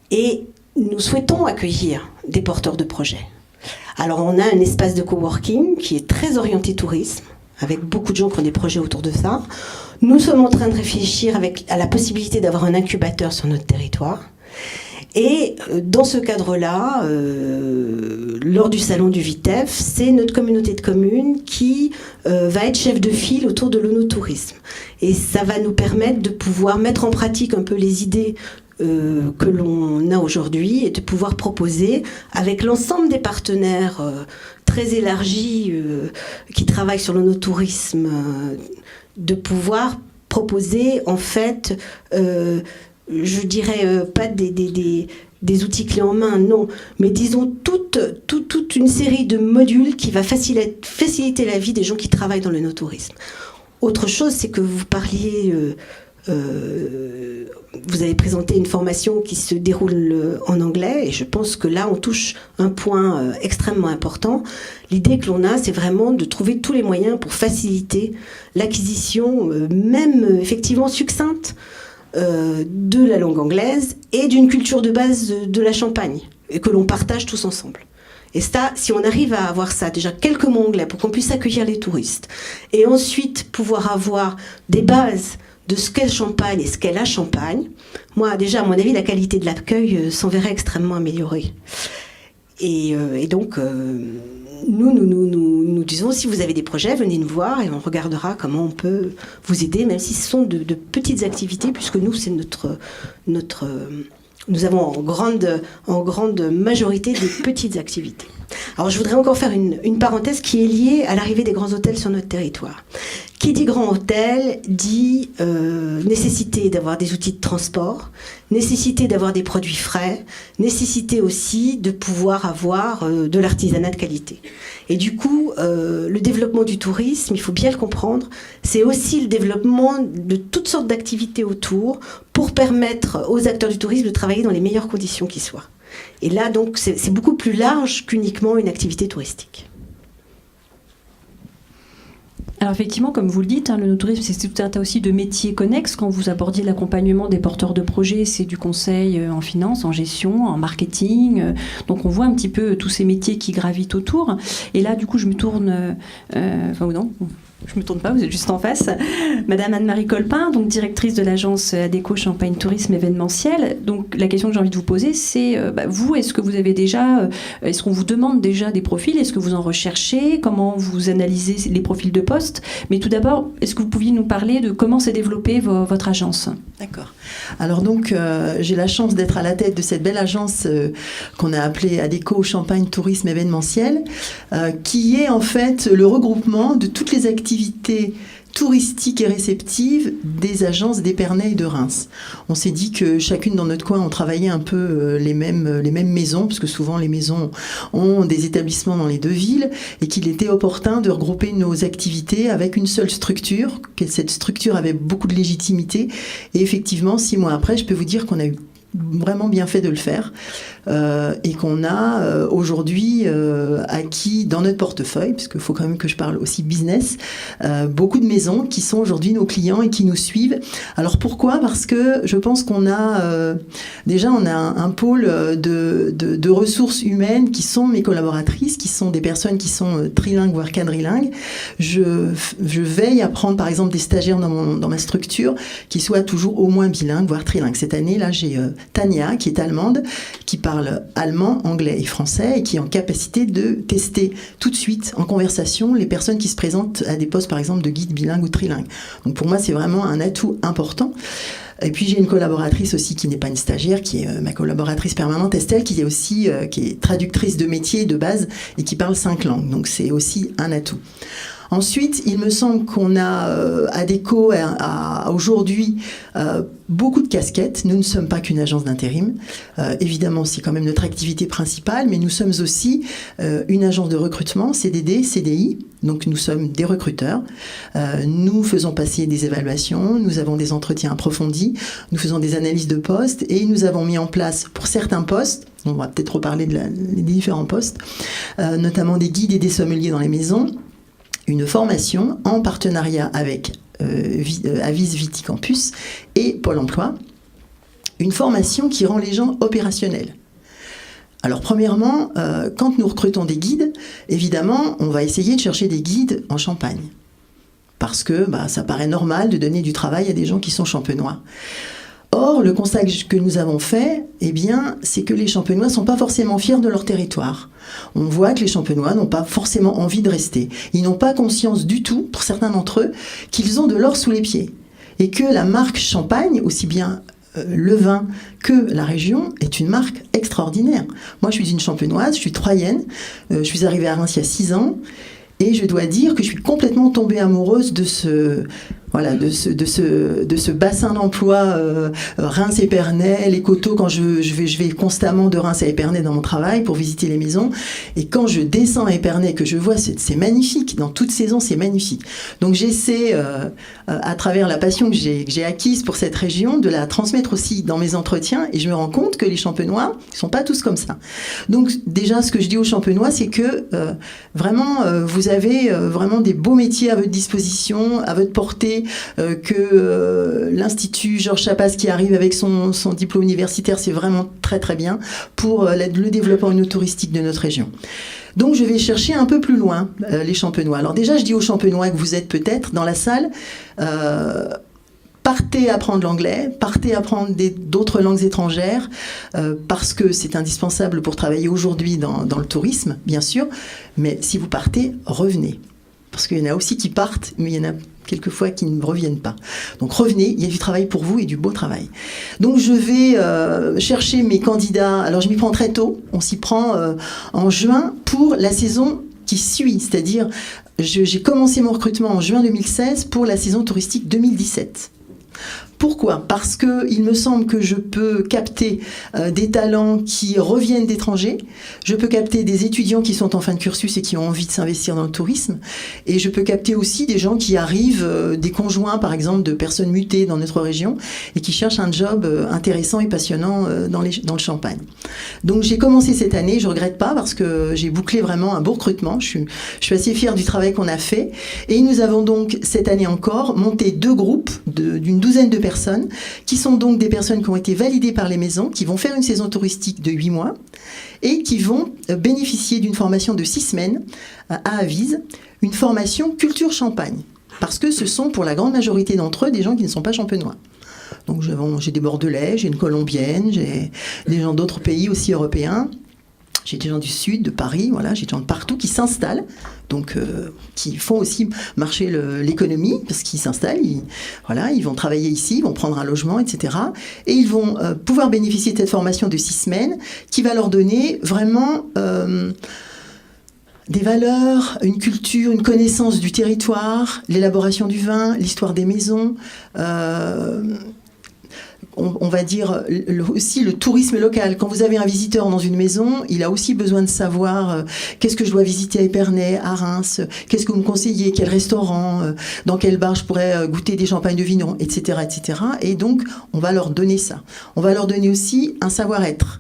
Et nous souhaitons accueillir des porteurs de projets. Alors on a un espace de coworking qui est très orienté tourisme, avec beaucoup de gens qui ont des projets autour de ça. Nous sommes en train de réfléchir à la possibilité d'avoir un incubateur sur notre territoire. Et dans ce cadre-là, lors du salon du Vitef, c'est notre communauté de communes qui va être chef de file autour de l'œnotourisme. Et ça va nous permettre de pouvoir mettre en pratique un peu les idées que l'on a aujourd'hui, et de pouvoir proposer avec l'ensemble des partenaires très élargis qui travaillent sur l'œnotourisme, de pouvoir proposer en fait, je dirais pas des outils clés en main, non, mais disons toute une série de modules qui va faciliter la vie des gens qui travaillent dans l'œnotourisme. Autre chose, c'est que vous parliez... vous avez présenté une formation qui se déroule en anglais, et je pense que là on touche un point extrêmement important. L'idée que l'on a, c'est vraiment de trouver tous les moyens pour faciliter l'acquisition, même effectivement succincte, de la langue anglaise et d'une culture de base de la Champagne, et que l'on partage tous ensemble. Et ça, si on arrive à avoir ça, déjà quelques mots anglais pour qu'on puisse accueillir les touristes, et ensuite pouvoir avoir des bases de ce qu'est Champagne et ce qu'est la Champagne, moi déjà, à mon avis, la qualité de l'accueil s'en verrait extrêmement améliorée. Et donc, nous disons, si vous avez des projets, venez nous voir et on regardera comment on peut vous aider, même si ce sont de petites activités, puisque nous, c'est nous avons en grande majorité des petites activités. Alors je voudrais encore faire une parenthèse qui est liée à l'arrivée des grands hôtels sur notre territoire. Qui dit grand hôtel dit nécessité d'avoir des outils de transport, nécessité d'avoir des produits frais, nécessité aussi de pouvoir avoir de l'artisanat de qualité. Et du coup, le développement du tourisme, il faut bien le comprendre, c'est aussi le développement de toutes sortes d'activités autour pour permettre aux acteurs du tourisme de travailler dans les meilleures conditions qui soient. Et là, donc, c'est beaucoup plus large qu'uniquement une activité touristique. Alors effectivement, comme vous le dites, le no-tourisme, c'est tout un tas aussi de métiers connexes. Quand vous abordiez l'accompagnement des porteurs de projets, c'est du conseil en finance, en gestion, en marketing. Donc on voit un petit peu tous ces métiers qui gravitent autour. Et là, du coup, je me tourne... Je me tourne pas, vous êtes juste en face. Madame Anne-Marie Colpin, donc directrice de l'agence Adéco Champagne Tourisme événementiel. Donc la question que j'ai envie de vous poser, c'est vous, est-ce que vous avez déjà, est-ce qu'on vous demande déjà des profils? Est-ce que vous en recherchez? Comment vous analysez les profils de poste? Mais tout d'abord, est-ce que vous pouviez nous parler de comment s'est développée votre agence? D'accord. Alors donc, j'ai la chance d'être à la tête de cette belle agence qu'on a appelée Adéco Champagne Tourisme événementiel, qui est en fait le regroupement de toutes les activités touristiques et réceptives des agences d'Épernay et de Reims. On s'est dit que chacune dans notre coin, on travaillait un peu les mêmes maisons, parce que souvent les maisons ont des établissements dans les deux villes, et qu'il était opportun de regrouper nos activités avec une seule structure, que cette structure avait beaucoup de légitimité. Et effectivement, 6 mois après, je peux vous dire qu'on a eu vraiment bien fait de le faire et qu'on a aujourd'hui acquis dans notre portefeuille, parce qu'il faut quand même que je parle aussi business, beaucoup de maisons qui sont aujourd'hui nos clients et qui nous suivent. Alors pourquoi? Parce que je pense qu'on a déjà on a un pôle de ressources humaines qui sont mes collaboratrices, qui sont des personnes qui sont trilingues voire quadrilingues. Je veille à prendre par exemple des stagiaires dans ma structure qui soient toujours au moins bilingues voire trilingues. Cette année là j'ai Tania, qui est allemande, qui parle allemand, anglais et français, et qui est en capacité de tester tout de suite en conversation les personnes qui se présentent à des postes, par exemple, de guide bilingue ou trilingue. Donc pour moi, c'est vraiment un atout important. Et puis j'ai une collaboratrice aussi qui n'est pas une stagiaire, qui est ma collaboratrice permanente, Estelle, qui est aussi qui est traductrice de métier de base et qui parle 5 langues. Donc c'est aussi un atout. Ensuite, il me semble qu'on a Adéco a aujourd'hui beaucoup de casquettes. Nous ne sommes pas qu'une agence d'intérim. Évidemment, c'est quand même notre activité principale, mais nous sommes aussi une agence de recrutement, CDD, CDI. Donc nous sommes des recruteurs. Nous faisons passer des évaluations, nous avons des entretiens approfondis, nous faisons des analyses de postes et nous avons mis en place pour certains postes, on va peut-être reparler des différents postes, notamment des guides et des sommeliers dans les maisons, une formation en partenariat avec Avis Viticampus et Pôle emploi, une formation qui rend les gens opérationnels. Alors premièrement, quand nous recrutons des guides, évidemment, on va essayer de chercher des guides en Champagne. Parce que ça paraît normal de donner du travail à des gens qui sont champenois. Or, le constat que nous avons fait, c'est que les champenois ne sont pas forcément fiers de leur territoire. On voit que les champenois n'ont pas forcément envie de rester. Ils n'ont pas conscience du tout, pour certains d'entre eux, qu'ils ont de l'or sous les pieds. Et que la marque Champagne, aussi bien le vin que la région, est une marque extraordinaire. Moi, je suis une champenoise, je suis troyenne, je suis arrivée à Reims il y a 6 ans, et je dois dire que je suis complètement tombée amoureuse de ce bassin d'emploi Reims Épernay, les coteaux, quand je vais constamment de Reims à Épernay dans mon travail pour visiter les maisons, et quand je descends à Épernay, que je vois, c'est magnifique, dans toute saison c'est magnifique. Donc j'essaie, à travers la passion que j'ai acquise pour cette région, de la transmettre aussi dans mes entretiens, et je me rends compte que les champenois ne sont pas tous comme ça. Donc déjà, ce que je dis aux champenois, c'est que vraiment, vous avez vraiment des beaux métiers à votre disposition, à votre portée, que l'Institut Georges Chapas qui arrive avec son diplôme universitaire, c'est vraiment très très bien pour le développement touristique de notre région. Donc je vais chercher un peu plus loin les champenois. Alors déjà, je dis aux champenois que vous êtes peut-être dans la salle, partez apprendre l'anglais, partez apprendre d'autres langues étrangères, parce que c'est indispensable pour travailler aujourd'hui dans le tourisme, bien sûr, mais si vous partez, revenez. Parce qu'il y en a aussi qui partent, mais il y en a quelquefois qui ne reviennent pas. Donc revenez, il y a du travail pour vous et du beau travail. Donc je vais chercher mes candidats, alors je m'y prends très tôt, on s'y prend en juin pour la saison qui suit, c'est-à-dire j'ai commencé mon recrutement en juin 2016 pour la saison touristique 2017. Pourquoi ? Parce qu'il me semble que je peux capter des talents qui reviennent d'étrangers, je peux capter des étudiants qui sont en fin de cursus et qui ont envie de s'investir dans le tourisme, et je peux capter aussi des gens qui arrivent, des conjoints par exemple de personnes mutées dans notre région et qui cherchent un job intéressant et passionnant dans le Champagne. Donc j'ai commencé cette année, je ne regrette pas parce que j'ai bouclé vraiment un beau recrutement, je suis assez fière du travail qu'on a fait, et nous avons donc cette année encore monté 2 groupes d'une douzaine de personnes qui sont donc des personnes qui ont été validées par les maisons, qui vont faire une saison touristique de 8 mois et qui vont bénéficier d'une formation de 6 semaines à Avise, une formation culture Champagne, parce que ce sont pour la grande majorité d'entre eux des gens qui ne sont pas champenois. Donc j'ai des Bordelais, j'ai une Colombienne, j'ai des gens d'autres pays aussi européens. J'ai des gens du sud, de Paris, voilà, j'ai des gens de partout qui s'installent, donc qui font aussi marcher l'économie, parce qu'ils s'installent, ils vont travailler ici, ils vont prendre un logement, etc. Et ils vont pouvoir bénéficier de cette formation de 6 semaines, qui va leur donner vraiment des valeurs, une culture, une connaissance du territoire, l'élaboration du vin, l'histoire des maisons, on va dire aussi le tourisme local. Quand vous avez un visiteur dans une maison, il a aussi besoin de savoir qu'est-ce que je dois visiter à Épernay, à Reims, qu'est-ce que vous me conseillez, quel restaurant, dans quel bar je pourrais goûter des champagnes de vignerons, etc., etc. Et donc, on va leur donner ça. On va leur donner aussi un savoir-être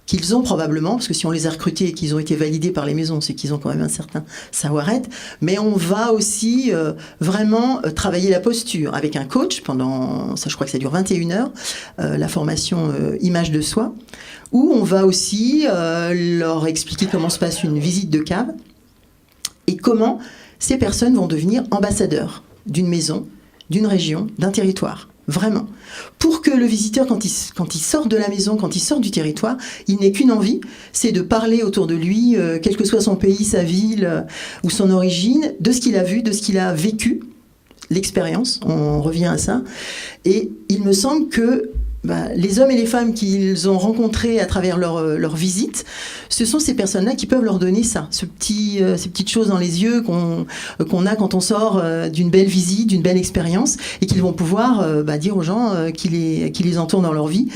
qu'ils ont probablement, parce que si on les a recrutés et qu'ils ont été validés par les maisons, c'est qu'ils ont quand même un certain savoir-être, mais on va aussi vraiment travailler la posture avec un coach pendant, ça je crois que ça dure 21 heures, la formation image de soi, où on va aussi leur expliquer comment se passe une visite de cave et comment ces personnes vont devenir ambassadeurs d'une maison, d'une région, d'un territoire. Vraiment. Pour que le visiteur, quand il sort de la maison, quand il sort du territoire, il n'ait qu'une envie, c'est de parler autour de lui, quel que soit son pays, sa ville ou son origine, de ce qu'il a vu, de ce qu'il a vécu, l'expérience, on revient à ça. Et il me semble que les hommes et les femmes qu'ils ont rencontrés à travers leur visite, ce sont ces personnes-là qui peuvent leur donner ça, ces petites choses dans les yeux qu'on a quand on sort d'une belle visite, d'une belle expérience, et qu'ils vont pouvoir dire aux gens qui les entourent dans leur vie,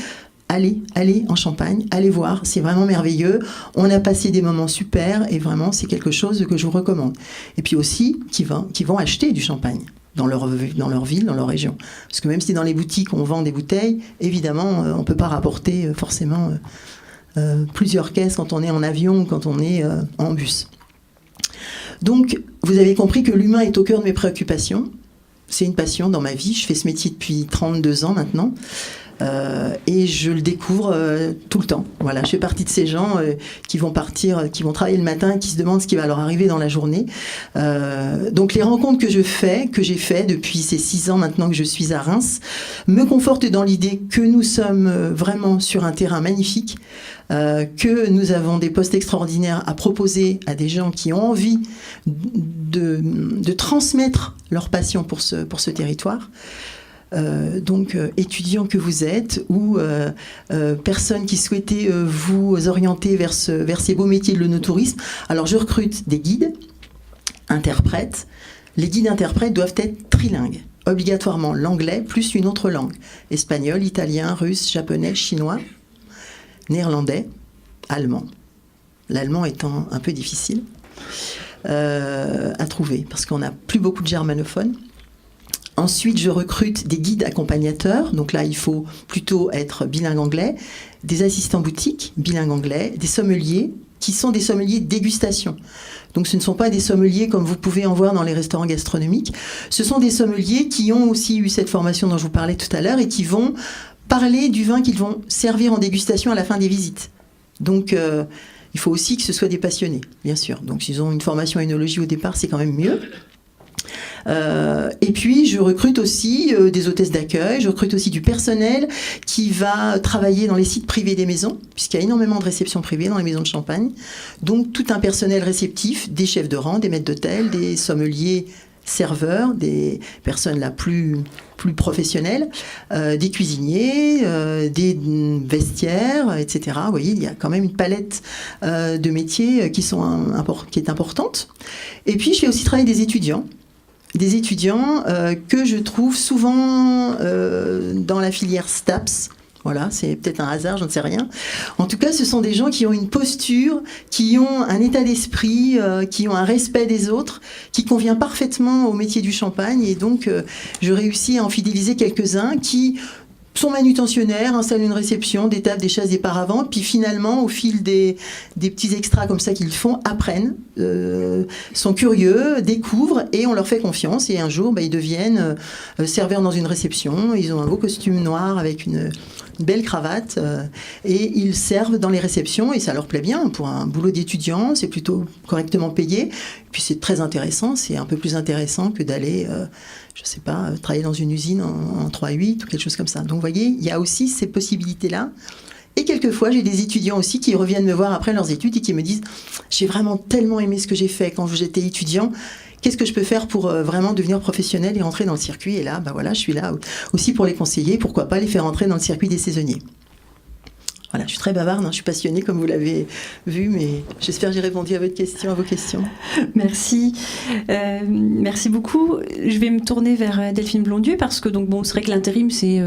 allez en Champagne, allez voir, c'est vraiment merveilleux, on a passé des moments super, et vraiment c'est quelque chose que je vous recommande. Et puis aussi, qui vont acheter du champagne dans leur ville, dans leur région. Parce que même si dans les boutiques on vend des bouteilles, évidemment on ne peut pas rapporter forcément plusieurs caisses quand on est en avion ou quand on est en bus. Donc vous avez compris que l'humain est au cœur de mes préoccupations. C'est une passion dans ma vie, je fais ce métier depuis 32 ans maintenant. Et je le découvre tout le temps. Voilà, je fais partie de ces gens qui vont partir, qui vont travailler le matin et qui se demandent ce qui va leur arriver dans la journée. Donc les rencontres que j'ai fait depuis ces 6 ans maintenant que je suis à Reims, me confortent dans l'idée que nous sommes vraiment sur un terrain magnifique, que nous avons des postes extraordinaires à proposer à des gens qui ont envie de transmettre leur passion pour ce territoire. Donc étudiants que vous êtes ou personnes qui souhaitaient vous orienter vers ces beaux métiers de l'œnotourisme. Alors je recrute des guides, interprètes. Les guides interprètes doivent être trilingues, obligatoirement l'anglais plus une autre langue, espagnol, italien, russe, japonais, chinois, néerlandais, allemand. L'allemand étant un peu difficile à trouver parce qu'on n'a plus beaucoup de germanophones. Ensuite, je recrute des guides accompagnateurs. Donc là, il faut plutôt être bilingue anglais. Des assistants boutiques, bilingue anglais. Des sommeliers, qui sont des sommeliers de dégustation. Donc ce ne sont pas des sommeliers comme vous pouvez en voir dans les restaurants gastronomiques. Ce sont des sommeliers qui ont aussi eu cette formation dont je vous parlais tout à l'heure et qui vont parler du vin qu'ils vont servir en dégustation à la fin des visites. Donc il faut aussi que ce soit des passionnés, bien sûr. Donc s'ils ont une formation œnologie au départ, c'est quand même mieux. Et puis, je recrute aussi des hôtesses d'accueil, je recrute aussi du personnel qui va travailler dans les sites privés des maisons, puisqu'il y a énormément de réceptions privées dans les maisons de champagne. Donc, tout un personnel réceptif, des chefs de rang, des maîtres d'hôtel, des sommeliers, serveurs, des personnes là plus professionnelles, des cuisiniers, des vestiaires, etc. Vous voyez, il y a quand même une palette de métiers qui est importante. Et puis, je fais aussi travailler des étudiants que je trouve souvent dans la filière STAPS. Voilà, c'est peut-être un hasard, je ne sais rien. En tout cas, ce sont des gens qui ont une posture, qui ont un état d'esprit, qui ont un respect des autres, qui convient parfaitement au métier du champagne. Et donc, je réussis à en fidéliser quelques-uns qui sont manutentionnaires, installent une réception, des tables, des chaises, des paravents, puis finalement, au fil des petits extras comme ça qu'ils font, apprennent, sont curieux, découvrent, et on leur fait confiance. Et un jour, ils deviennent serveurs dans une réception. Ils ont un beau costume noir avec une belle cravate, et ils servent dans les réceptions, et ça leur plaît bien. Pour un boulot d'étudiant, c'est plutôt correctement payé. Et puis c'est très intéressant, c'est un peu plus intéressant que d'aller, je sais pas, travailler dans une usine en 3-8 ou quelque chose comme ça. Donc vous voyez, il y a aussi ces possibilités-là. Et quelquefois, j'ai des étudiants aussi qui reviennent me voir après leurs études et qui me disent « J'ai vraiment tellement aimé ce que j'ai fait quand j'étais étudiant. Qu'est-ce que je peux faire pour vraiment devenir professionnel et rentrer dans le circuit ?» Et là, voilà, je suis là aussi pour les conseiller. Pourquoi pas les faire rentrer dans le circuit des saisonniers. Voilà, je suis très bavarde, je suis passionnée comme vous l'avez vu, mais j'espère que j'ai répondu à vos questions. Merci. Merci beaucoup. Je vais me tourner vers Delphine Blondieu parce que c'est vrai que l'intérim, c'est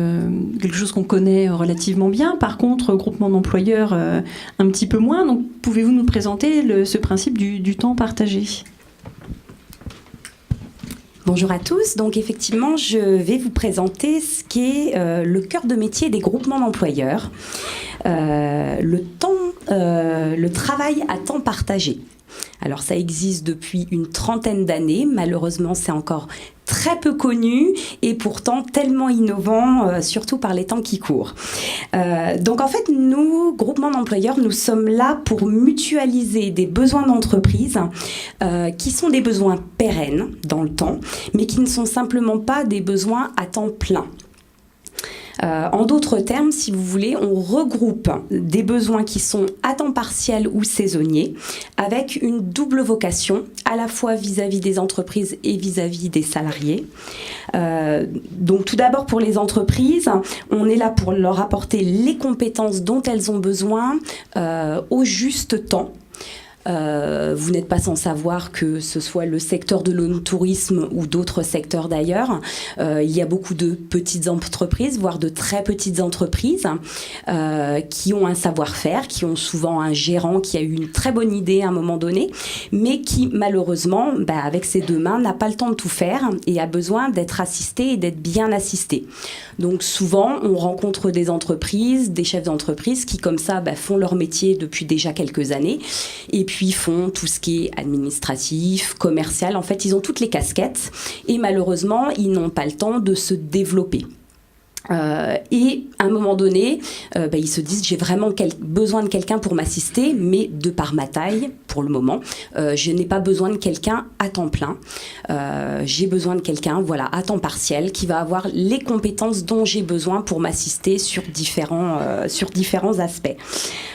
quelque chose qu'on connaît relativement bien. Par contre, groupement d'employeurs, un petit peu moins. Donc, pouvez-vous nous présenter ce principe du temps partagé ? Bonjour à tous. Donc effectivement, je vais vous présenter ce qu'est le cœur de métier des groupements d'employeurs, le travail à temps partagé. Alors ça existe depuis une 30aine d'années. Malheureusement, c'est encore très peu connu et pourtant tellement innovant, surtout par les temps qui courent. Donc en fait, nous, groupements d'employeurs, nous sommes là pour mutualiser des besoins d'entreprise qui sont des besoins pérennes dans le temps, mais qui ne sont simplement pas des besoins à temps plein. En d'autres termes, si vous voulez, on regroupe des besoins qui sont à temps partiel ou saisonniers avec une double vocation, à la fois vis-à-vis des entreprises et vis-à-vis des salariés. Donc tout d'abord pour les entreprises, on est là pour leur apporter les compétences dont elles ont besoin au juste temps. Vous n'êtes pas sans savoir que ce soit le secteur de l'onotourisme ou d'autres secteurs d'ailleurs, il y a beaucoup de petites entreprises, voire de très petites entreprises qui ont un savoir-faire, qui ont souvent un gérant qui a eu une très bonne idée à un moment donné, mais qui malheureusement, avec ses deux mains, n'a pas le temps de tout faire et a besoin d'être assisté et d'être bien assisté. Donc souvent, on rencontre des entreprises, des chefs d'entreprise qui comme ça font leur métier depuis déjà quelques années et puis font tout ce qui est administratif, commercial. En fait, ils ont toutes les casquettes et malheureusement, ils n'ont pas le temps de se développer. Et à un moment donné, ils se disent j'ai vraiment besoin de quelqu'un pour m'assister, mais de par ma taille, pour le moment, je n'ai pas besoin de quelqu'un à temps plein. J'ai besoin de quelqu'un à temps partiel qui va avoir les compétences dont j'ai besoin pour m'assister sur différents aspects.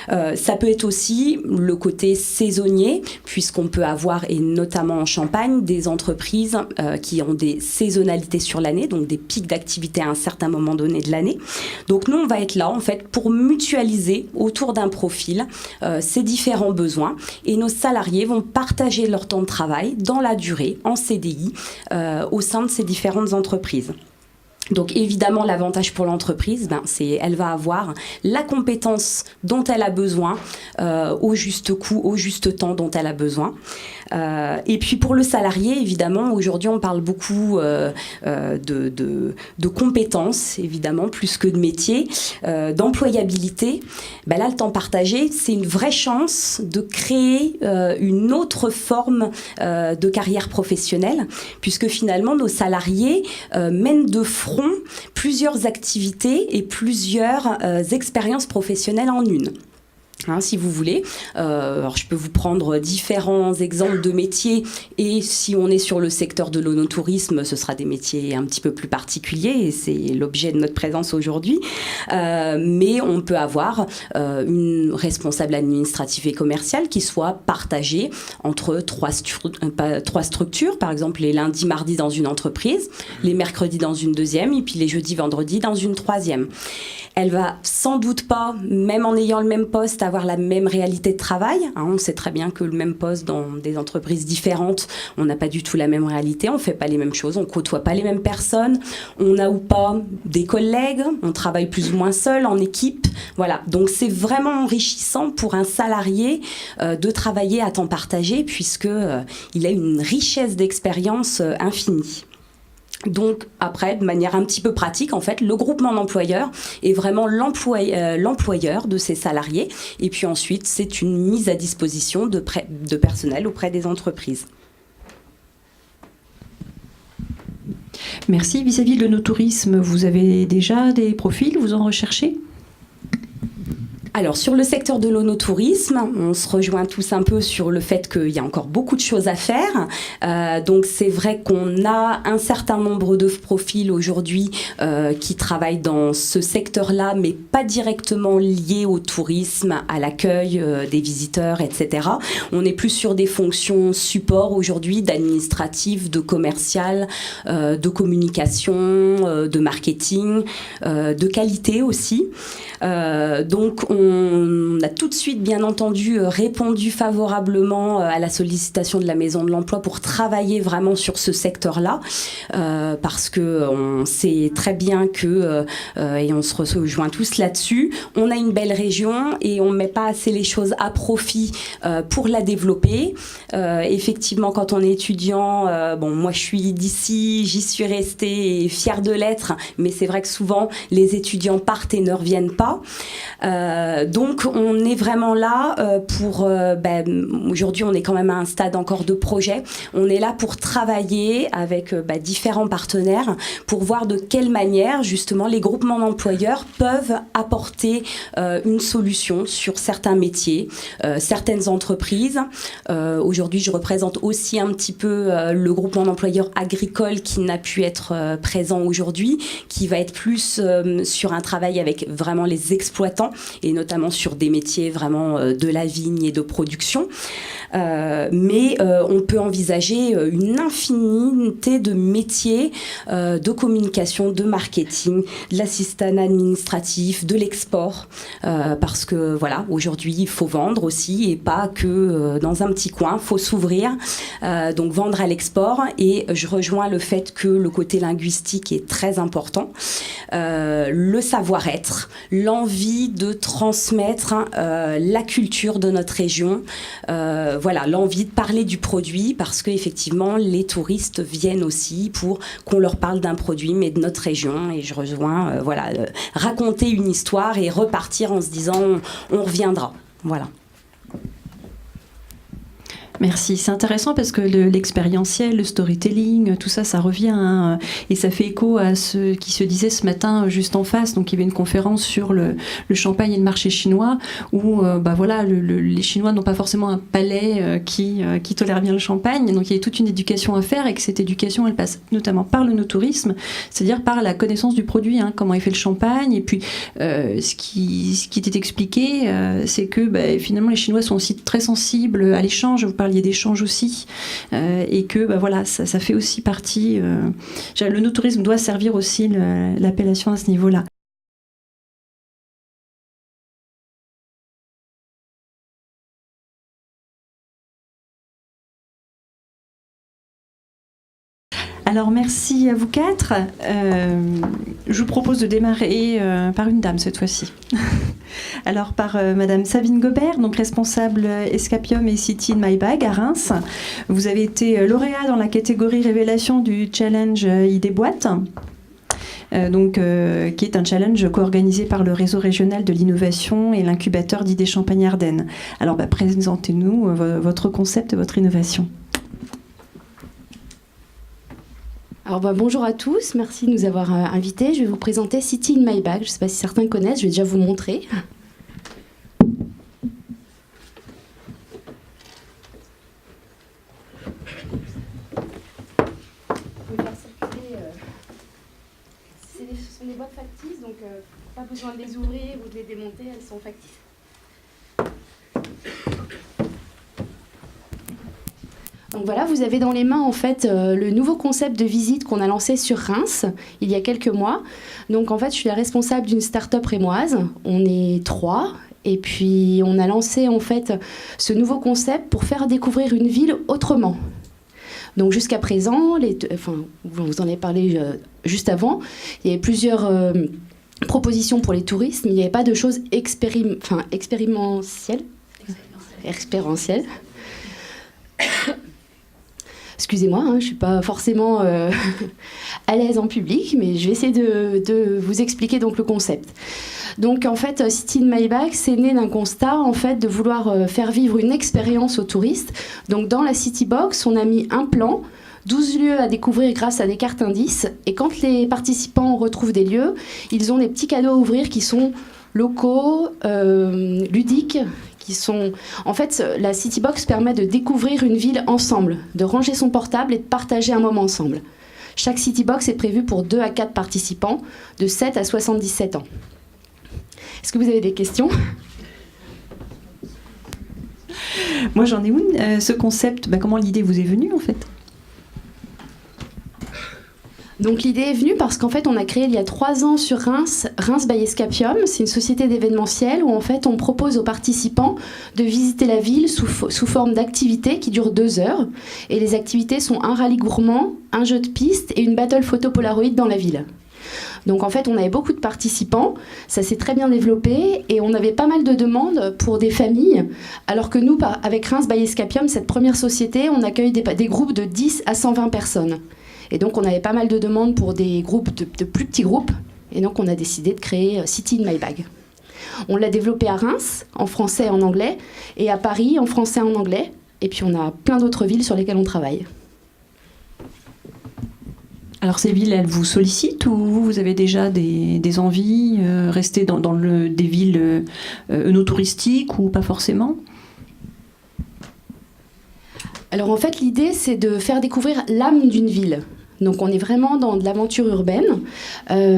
Ça peut être aussi le côté saisonnier, puisqu'on peut avoir, et notamment en Champagne, des entreprises qui ont des saisonnalités sur l'année, donc des pics d'activité à un certain moment donné de l'année. Donc nous, on va être là en fait pour mutualiser autour d'un profil ces différents besoins et nos salariés vont partager leur temps de travail dans la durée, en CDI, au sein de ces différentes entreprises. Donc évidemment, l'avantage pour l'entreprise, c'est elle va avoir la compétence dont elle a besoin, au juste coût, au juste temps dont elle a besoin. Et puis pour le salarié, évidemment, aujourd'hui on parle beaucoup de compétences, évidemment, plus que de métier, d'employabilité. Là, le temps partagé, c'est une vraie chance de créer une autre forme de carrière professionnelle, puisque finalement nos salariés mènent de front plusieurs activités et plusieurs expériences professionnelles en une. si vous voulez. Alors, je peux vous prendre différents exemples de métiers, et si on est sur le secteur de l'onotourisme, ce sera des métiers un petit peu plus particuliers, et c'est l'objet de notre présence aujourd'hui. Mais on peut avoir une responsable administrative et commerciale qui soit partagée entre trois structures, par exemple les lundis, mardis dans une entreprise, les mercredis dans une deuxième, et puis les jeudis, vendredis dans une troisième. Elle va sans doute pas, même en ayant le même poste, avoir la même réalité de travail. On sait très bien que le même poste dans des entreprises différentes, on n'a pas du tout la même réalité, on fait pas les mêmes choses, on côtoie pas les mêmes personnes, on a ou pas des collègues, on travaille plus ou moins seul, en équipe. Voilà, donc c'est vraiment enrichissant pour un salarié de travailler à temps partagé, puisque il a une richesse d'expérience infinie. Donc après, de manière un petit peu pratique, en fait, le groupement d'employeurs est vraiment l'employeur de ses salariés. Et puis ensuite, c'est une mise à disposition de personnel auprès des entreprises. Merci. Vis-à-vis de l'onotourisme, vous avez déjà des profils, vous en recherchez ? Alors, sur le secteur de l'onotourisme, on se rejoint tous un peu sur le fait qu'il y a encore beaucoup de choses à faire. Donc, c'est vrai qu'on a un certain nombre de profils aujourd'hui qui travaillent dans ce secteur-là, mais pas directement liés au tourisme, à l'accueil des visiteurs, etc. On est plus sur des fonctions support aujourd'hui, d'administratif, de commercial, de communication, de marketing, de qualité aussi. Donc, on a tout de suite, bien entendu, répondu favorablement à la sollicitation de la Maison de l'Emploi pour travailler vraiment sur ce secteur-là, parce qu'on sait très bien que, et on se rejoint tous là-dessus, on a une belle région et on ne met pas assez les choses à profit pour la développer. Effectivement, quand on est étudiant, moi je suis d'ici, j'y suis restée fière de l'être, mais c'est vrai que souvent les étudiants partent et ne reviennent pas. Donc on est vraiment là pour aujourd'hui on est quand même à un stade encore de projet, on est là pour travailler avec différents partenaires pour voir de quelle manière justement les groupements d'employeurs peuvent apporter une solution sur certains métiers, certaines entreprises. Aujourd'hui je représente aussi un petit peu le groupement d'employeurs agricoles qui n'a pu être présent aujourd'hui, qui va être plus sur un travail avec vraiment les exploitants et notamment sur des métiers vraiment de la vigne et de production. Mais on peut envisager une infinité de métiers de communication, de marketing, de l'assistant administratif, de l'export, parce que voilà, aujourd'hui il faut vendre aussi et pas que dans un petit coin, il faut s'ouvrir, donc vendre à l'export. Et je rejoins le fait que le côté linguistique est très important, le savoir-être, l'envie de transmettre la culture de notre région, voilà, l'envie de parler du produit, parce qu'effectivement les touristes viennent aussi pour qu'on leur parle d'un produit mais de notre région. Et je rejoins raconter une histoire et repartir en se disant on reviendra, voilà. Merci, c'est intéressant parce que l'expérientiel, le storytelling, tout ça, ça revient, hein, et ça fait écho à ce qui se disait ce matin juste en face. Donc il y avait une conférence sur le champagne et le marché chinois où les Chinois n'ont pas forcément un palais qui tolère bien le champagne. Donc il y a toute une éducation à faire, et que cette éducation elle passe notamment par l'onotourisme, c'est-à-dire par la connaissance du produit, hein, comment est fait le champagne. Et puis ce qui était expliqué, c'est que finalement les Chinois sont aussi très sensibles à l'échange. Vous parliez d'échange aussi, et que ça fait aussi partie. L'onotourisme doit servir aussi l'appellation à ce niveau-là. Alors merci à vous quatre. Je vous propose de démarrer par une dame cette fois-ci. Alors par Madame Sabine Gobert, donc responsable Escapium et City in My Bag à Reims. Vous avez été lauréat dans la catégorie révélation du challenge Idées Boîtes. Qui est un challenge co-organisé par le réseau régional de l'innovation et l'incubateur d'idées Champagne-Ardenne. Alors présentez-nous votre concept, votre innovation. Alors bonjour à tous, merci de nous avoir invités. Je vais vous présenter City in My Bag. Je ne sais pas si certains connaissent, je vais déjà vous montrer. besoin de les ouvrir ou de les démonter, elles sont factices. Donc voilà, vous avez dans les mains en fait le nouveau concept de visite qu'on a lancé sur Reims il y a quelques mois. Donc en fait, je suis la responsable d'une start-up rémoise. On est 3 et puis on a lancé en fait ce nouveau concept pour faire découvrir une ville autrement. Donc jusqu'à présent, vous en avez parlé juste avant, il y avait plusieurs propositions pour les touristes, mais il n'y avait pas de choses expérientielles. Excusez-moi, je ne suis pas forcément à l'aise en public, mais je vais essayer de vous expliquer donc le concept. Donc en fait, City in My Bag, c'est né d'un constat en fait de vouloir faire vivre une expérience aux touristes. Donc dans la City Box, on a mis un plan, 12 lieux à découvrir grâce à des cartes indices. Et quand les participants retrouvent des lieux, ils ont des petits cadeaux à ouvrir qui sont locaux, ludiques. En fait, la City Box permet de découvrir une ville ensemble, de ranger son portable et de partager un moment ensemble. Chaque City Box est prévue pour 2 à 4 participants de 7 à 77 ans. Est-ce que vous avez des questions ? Moi, j'en ai une. Ce concept, comment l'idée vous est venue, en fait ? Donc l'idée est venue parce qu'en fait on a créé il y a 3 ans sur Reims by Escapium. C'est une société d'événementiel où en fait on propose aux participants de visiter la ville sous forme d'activités qui durent 2 heures. Et les activités sont un rallye gourmand, un jeu de piste et une battle photo Polaroid dans la ville. Donc en fait on avait beaucoup de participants, ça s'est très bien développé et on avait pas mal de demandes pour des familles, alors que nous avec Reims by Escapium, cette première société, on accueille des groupes de 10 à 120 personnes. Et donc on avait pas mal de demandes pour des groupes de plus petits groupes et donc on a décidé de créer City in My Bag. On l'a développé à Reims en français et en anglais et à Paris en français et en anglais et puis on a plein d'autres villes sur lesquelles on travaille. Alors ces villes, elles vous sollicitent ou vous avez déjà des envies, rester dans des villes œnotouristiques ou pas forcément ? Alors en fait l'idée c'est de faire découvrir l'âme d'une ville. Donc on est vraiment dans de l'aventure urbaine.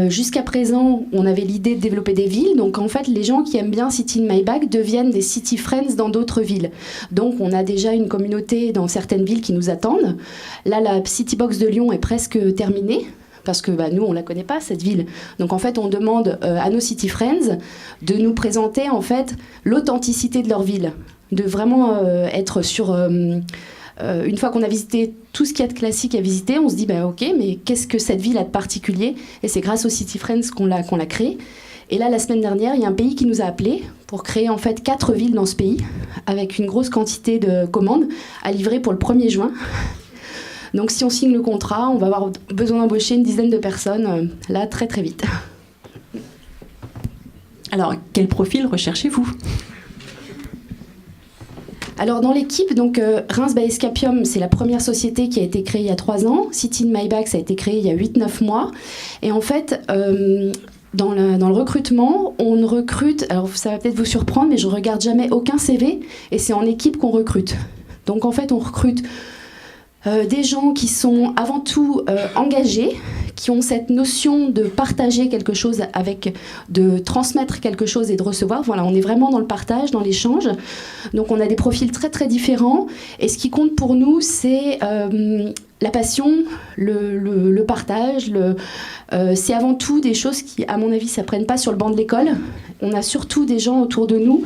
Jusqu'à présent, on avait l'idée de développer des villes. Donc en fait, les gens qui aiment bien City in My Bag deviennent des City Friends dans d'autres villes. Donc on a déjà une communauté dans certaines villes qui nous attendent. Là, la City Box de Lyon est presque terminée. Parce que nous, on ne la connaît pas, cette ville. Donc, en fait, on demande à nos City Friends de nous présenter, en fait, l'authenticité de leur ville. De vraiment être sur... une fois qu'on a visité tout ce qu'il y a de classique à visiter, on se dit ok, mais qu'est-ce que cette ville a de particulier ? Et c'est grâce aux City Friends qu'on l'a créé. Et là, la semaine dernière, il y a un pays qui nous a appelés pour créer en fait 4 villes dans ce pays, avec une grosse quantité de commandes à livrer pour le 1er juin. Donc si on signe le contrat, on va avoir besoin d'embaucher une dizaine de personnes, là, très très vite. Alors, quel profil recherchez-vous ? Alors dans l'équipe, donc Reims by Escapium, c'est la première société qui a été créée il y a 3 ans. City in My Bag, ça a été créé il y a 8-9 mois. Et en fait, dans le recrutement, on recrute, alors ça va peut-être vous surprendre, mais je ne regarde jamais aucun CV, et c'est en équipe qu'on recrute. Donc en fait, on recrute des gens qui sont avant tout engagés, qui ont cette notion de partager quelque chose de transmettre quelque chose et de recevoir. Voilà, on est vraiment dans le partage, dans l'échange. Donc on a des profils très très différents. Et ce qui compte pour nous, c'est la passion, le partage. C'est avant tout des choses qui, à mon avis, ne s'apprennent pas sur le banc de l'école. On a surtout des gens autour de nous.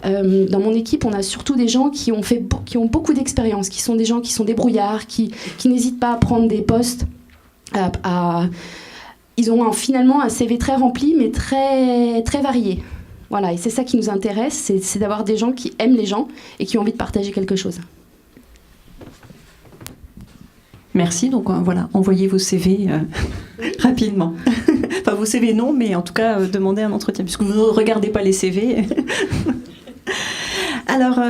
Dans mon équipe, on a surtout des gens qui ont beaucoup d'expérience, qui sont des gens qui sont débrouillards, qui n'hésitent pas à prendre des postes. Ils ont finalement un CV très rempli, mais très, très varié. Voilà, et c'est ça qui nous intéresse, c'est d'avoir des gens qui aiment les gens et qui ont envie de partager quelque chose. Merci, donc voilà, envoyez vos CV rapidement. Enfin, vos CV non, mais en tout cas, demandez un entretien, puisque vous ne regardez pas les CV. Alors,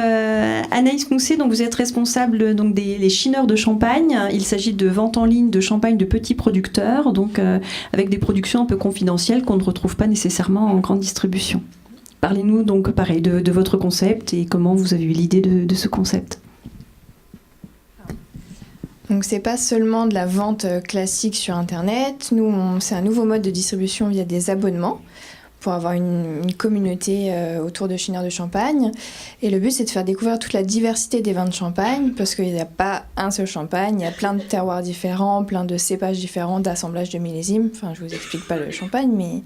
Anaïs Mousset, donc vous êtes responsable donc des chineurs de champagne. Il s'agit de vente en ligne de champagne de petits producteurs, donc avec des productions un peu confidentielles qu'on ne retrouve pas nécessairement en grande distribution. Parlez-nous donc, pareil, de votre concept et comment vous avez eu l'idée de ce concept. Donc c'est pas seulement de la vente classique sur Internet. Nous, c'est un nouveau mode de distribution via des abonnements pour avoir une communauté autour de Chineur de Champagne. Et le but, c'est de faire découvrir toute la diversité des vins de Champagne, parce qu'il n'y a pas un seul Champagne, il y a plein de terroirs différents, plein de cépages différents, d'assemblages de millésimes. Enfin, je vous explique pas le Champagne,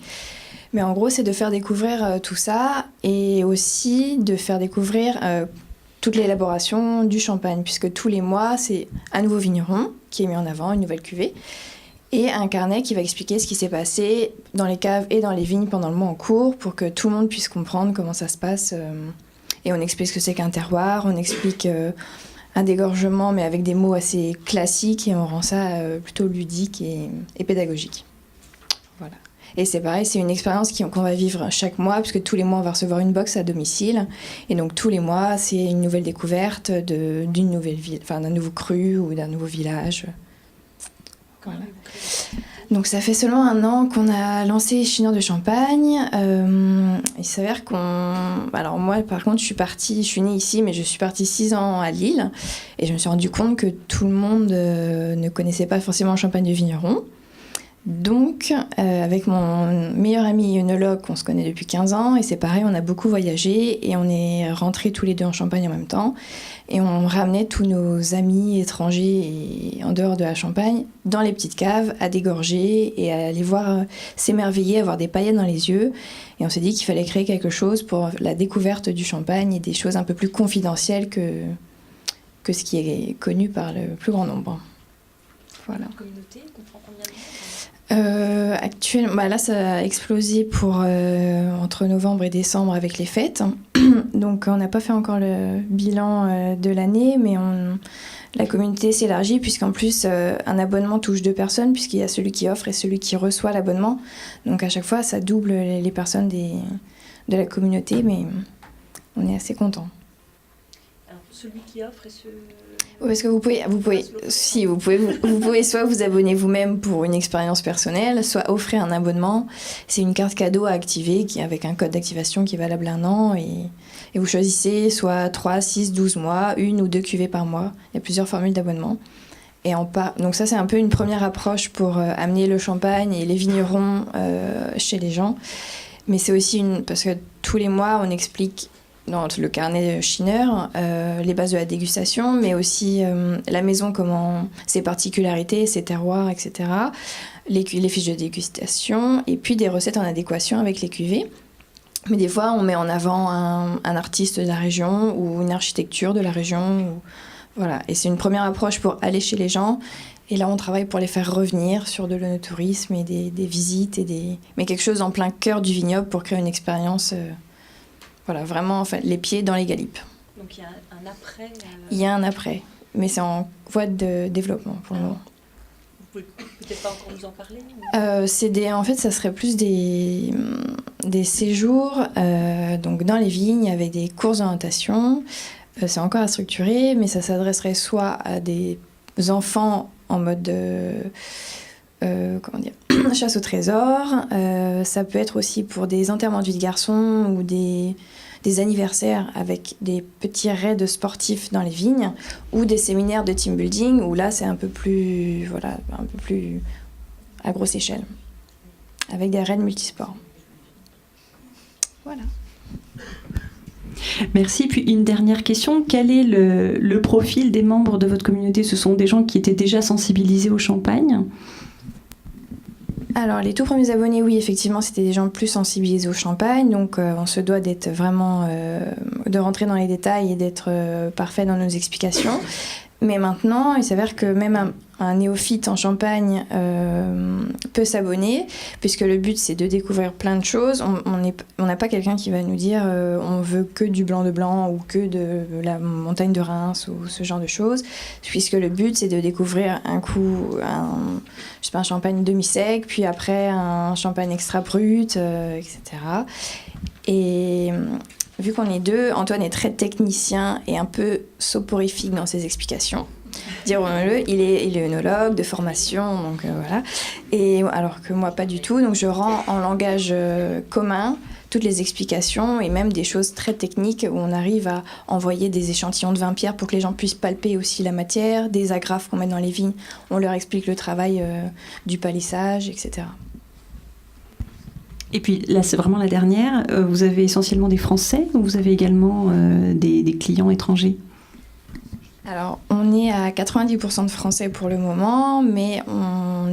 mais en gros, c'est de faire découvrir tout ça, et aussi de faire découvrir toute l'élaboration du Champagne, puisque tous les mois, c'est un nouveau vigneron qui est mis en avant, une nouvelle cuvée, et un carnet qui va expliquer ce qui s'est passé dans les caves et dans les vignes pendant le mois en cours, pour que tout le monde puisse comprendre comment ça se passe. Et on explique ce que c'est qu'un terroir, on explique un dégorgement, mais avec des mots assez classiques, et on rend ça plutôt ludique et pédagogique. Voilà. Et c'est pareil, c'est une expérience qu'on va vivre chaque mois, puisque tous les mois, on va recevoir une box à domicile. Et donc, tous les mois, c'est une nouvelle découverte d'une nouvelle ville, enfin, d'un nouveau cru ou d'un nouveau village. Voilà. Donc ça fait seulement 1 an qu'on a lancé Chineur de Champagne. Il s'avère alors moi par contre je suis née ici, mais je suis partie 6 ans à Lille, et je me suis rendu compte que tout le monde ne connaissait pas forcément le Champagne de Vigneron. Donc avec mon meilleur ami œnologue, on se connaît depuis 15 ans, et c'est pareil, on a beaucoup voyagé, et on est rentrés tous les deux en Champagne en même temps. Et on ramenait tous nos amis étrangers et en dehors de la Champagne dans les petites caves à dégorger et à les voir s'émerveiller, avoir des paillettes dans les yeux. Et on s'est dit qu'il fallait créer quelque chose pour la découverte du Champagne et des choses un peu plus confidentielles que ce qui est connu par le plus grand nombre. Voilà. La communauté comprend combien de gens ? Actuellement, là ça a explosé entre novembre et décembre avec les fêtes. Donc on n'a pas fait encore le bilan de l'année, mais la communauté s'élargit, puisqu'en plus un abonnement touche 2 personnes, puisqu'il y a celui qui offre et celui qui reçoit l'abonnement. Donc à chaque fois ça double les personnes de la communauté, mais on est assez contents. Alors celui qui offre et ce... Parce que vous pouvez soit vous abonner vous-même pour une expérience personnelle, soit offrir un abonnement. C'est une carte cadeau à activer avec un code d'activation qui est valable 1 an, et vous choisissez soit 3, 6, 12 mois, 1 ou 2 cuvées par mois. Il y a plusieurs formules d'abonnement. Donc ça, c'est un peu une première approche pour amener le champagne et les vignerons chez les gens. Mais c'est aussi parce que tous les mois, on explique dans le carnet Chineur les bases de la dégustation, mais aussi la maison, comment ses particularités, ses terroirs, etc. Les fiches de dégustation, et puis des recettes en adéquation avec les cuvées. Mais des fois, on met en avant un artiste de la région ou une architecture de la région. Voilà. Et c'est une première approche pour aller chez les gens. Et là, on travaille pour les faire revenir sur de l'œnotourisme et des visites, mais quelque chose en plein cœur du vignoble pour créer une expérience... Voilà, vraiment, en fait, les pieds dans les galipes. Donc il y a un après Il y a un après, mais c'est en voie de développement pour le moment. Vous pouvez peut-être pas encore nous en parler En fait, ça serait plus des séjours donc dans les vignes avec des courses d'orientation. C'est encore à structurer, mais ça s'adresserait soit à des enfants en mode... chasse au trésor. Ça peut être aussi pour des enterrements de vie de garçon ou des anniversaires avec des petits raids sportifs dans les vignes, ou des séminaires de team building où là c'est un peu plus à grosse échelle, avec des raids multisports. Voilà. Merci. Puis une dernière question. Quel est le profil des membres de votre communauté ? Ce sont des gens qui étaient déjà sensibilisés au champagne ? Alors, les tout premiers abonnés, oui, effectivement, c'était des gens plus sensibilisés au champagne. Donc, on se doit d'être vraiment... de rentrer dans les détails et d'être parfait dans nos explications. Mais maintenant, il s'avère que même un néophyte en champagne peut s'abonner, puisque le but, c'est de découvrir plein de choses. On n'a pas quelqu'un qui va nous dire on veut que du blanc de blanc ou que de la montagne de Reims ou ce genre de choses, puisque le but, c'est de découvrir un champagne demi-sec, puis après un champagne extra brut, etc. Et... vu qu'on est 2, Antoine est très technicien et un peu soporifique dans ses explications. Dirons-le, il est œnologue de formation, donc voilà. Et alors que moi, pas du tout. Donc je rends en langage commun toutes les explications, et même des choses très techniques où on arrive à envoyer des échantillons de vin pierre pour que les gens puissent palper aussi la matière, des agrafes qu'on met dans les vignes, on leur explique le travail du palissage, etc. Et puis là, c'est vraiment la dernière. Vous avez essentiellement des Français ou vous avez également des clients étrangers ? Alors, on est à 90% de Français pour le moment, mais on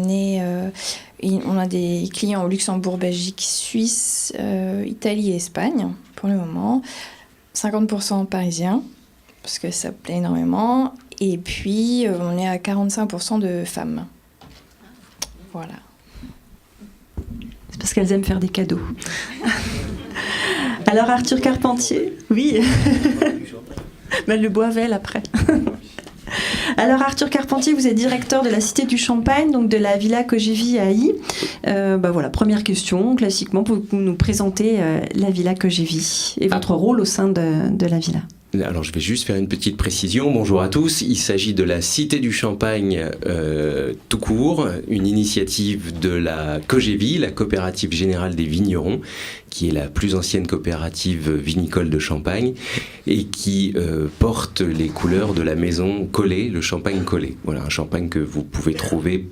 a des clients au Luxembourg, Belgique, Suisse, Italie et Espagne pour le moment. 50% parisiens, parce que ça plaît énormément. Et puis, on est à 45% de femmes. Voilà. C'est parce qu'elles aiment faire des cadeaux. Alors Arthur Carpentier, oui. Mais le boivelle après. Alors Arthur Carpentier, vous êtes directeur de la Cité du Champagne, donc de la Villa Kojévi à Ailly. Voilà, première question, classiquement, pouvez-vous nous présenter la Villa Kojévi et votre rôle au sein de la villa ? Alors je vais juste faire une petite précision. Bonjour à tous, il s'agit de la Cité du Champagne tout court, une initiative de la Kojévi, la coopérative générale des vignerons, qui est la plus ancienne coopérative vinicole de Champagne et qui porte les couleurs de la maison Collet, le champagne Collet. Voilà, un champagne que vous pouvez trouver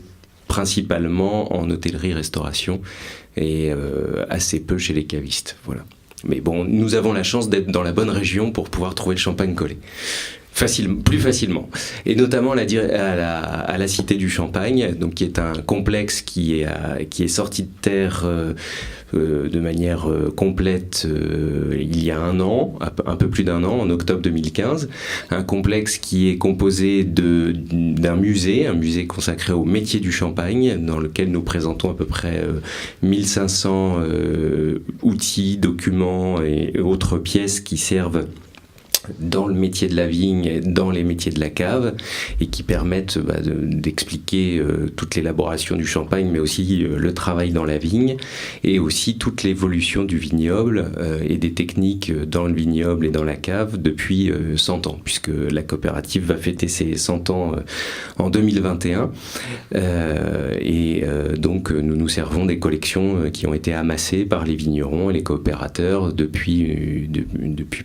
principalement en hôtellerie-restauration et assez peu chez les cavistes. Voilà. Mais bon, nous avons la chance d'être dans la bonne région pour pouvoir trouver le champagne Collet. Plus facilement. Et notamment à la Cité du Champagne, donc qui est un complexe qui est sorti de terre de manière complète il y a un peu plus d'un an, en octobre 2015. Un complexe qui est composé d'un musée, un musée consacré au métier du champagne, dans lequel nous présentons à peu près 1500 outils, documents et autres pièces qui servent dans le métier de la vigne, dans les métiers de la cave, et qui permettent d'expliquer toute l'élaboration du champagne, mais aussi le travail dans la vigne, et aussi toute l'évolution du vignoble et des techniques dans le vignoble et dans la cave depuis 100 ans, puisque la coopérative va fêter ses 100 ans en 2021. Donc nous nous servons des collections qui ont été amassées par les vignerons et les coopérateurs depuis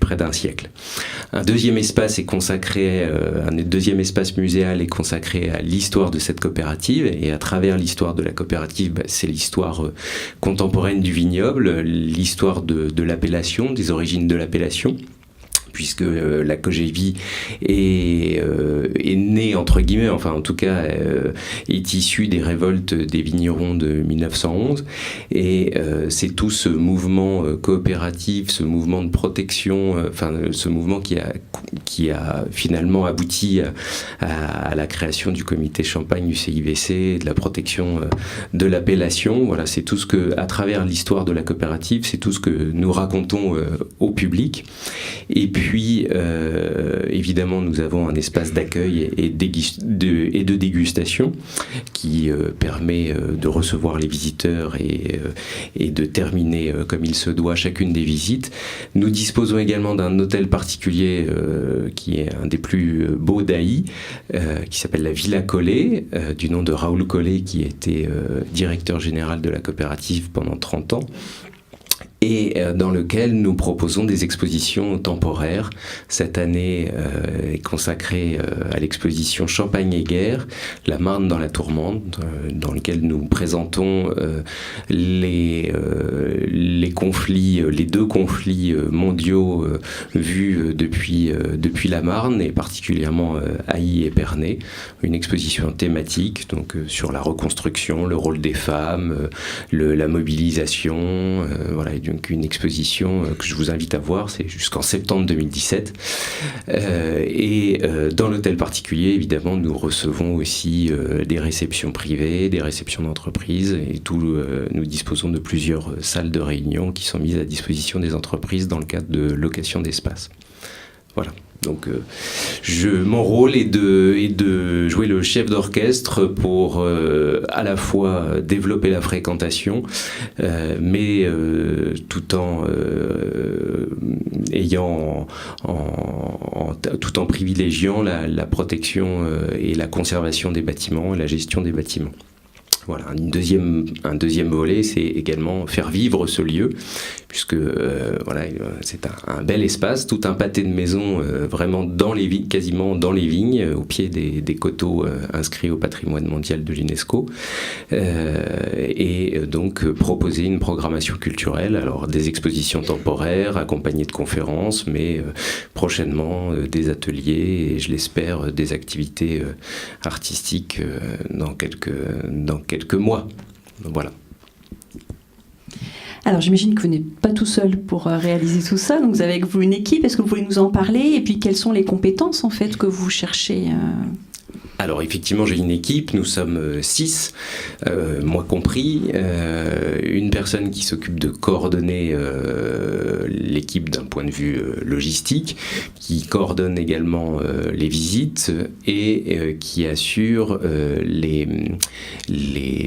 près d'un siècle. Un deuxième espace muséal est consacré à l'histoire de cette coopérative, et à travers l'histoire de la coopérative, c'est l'histoire contemporaine du vignoble, l'histoire de l'appellation, des origines de l'appellation, puisque la Kojévi est née, entre guillemets, enfin en tout cas est issue des révoltes des vignerons de 1911, et c'est tout ce mouvement coopératif, ce mouvement de protection, ce mouvement qui a finalement abouti à la création du comité Champagne du CIVC, de la protection de l'appellation. Voilà, c'est tout ce que, à travers l'histoire de la coopérative, c'est tout ce que nous racontons au public. Et puis, évidemment, nous avons un espace d'accueil et de dégustation qui permet de recevoir les visiteurs et de terminer comme il se doit chacune des visites. Nous disposons également d'un hôtel particulier qui est un des plus beaux d'Ailly, qui s'appelle la Villa Collet, du nom de Raoul Collet, qui était directeur général de la coopérative pendant 30 ans. Et dans lequel nous proposons des expositions temporaires. Cette année est consacrée à l'exposition Champagne et guerre, la Marne dans la tourmente, dans lequel nous présentons les conflits, les deux conflits mondiaux vus depuis la Marne, et particulièrement Ailly et Pernay. Une exposition thématique donc sur la reconstruction, le rôle des femmes, la mobilisation, voilà. Donc une exposition que je vous invite à voir, c'est jusqu'en septembre 2017. Dans l'hôtel particulier, évidemment, nous recevons aussi des réceptions privées, des réceptions d'entreprises, et nous disposons de plusieurs salles de réunion qui sont mises à disposition des entreprises dans le cadre de location d'espace. Voilà. Donc, mon rôle est de jouer le chef d'orchestre pour à la fois développer la fréquentation, mais tout en tout en privilégiant la protection et la conservation des bâtiments et la gestion des bâtiments. Voilà, un deuxième volet, c'est également faire vivre ce lieu, puisque voilà, c'est un bel espace, tout un pâté de maisons vraiment dans les vignes, quasiment dans les vignes, au pied des coteaux inscrits au patrimoine mondial de l'UNESCO, et donc proposer une programmation culturelle, alors des expositions temporaires accompagnées de conférences, mais prochainement des ateliers et je l'espère des activités artistiques dans quelques mois. Voilà. Alors j'imagine que vous n'êtes pas tout seul pour réaliser tout ça, donc vous avez avec vous une équipe, est-ce que vous pouvez nous en parler? Et puis quelles sont les compétences en fait que vous cherchez Alors effectivement, j'ai une équipe, nous sommes 6, moi compris, une personne qui s'occupe de coordonner l'équipe d'un point de vue logistique, qui coordonne également les visites et qui assure les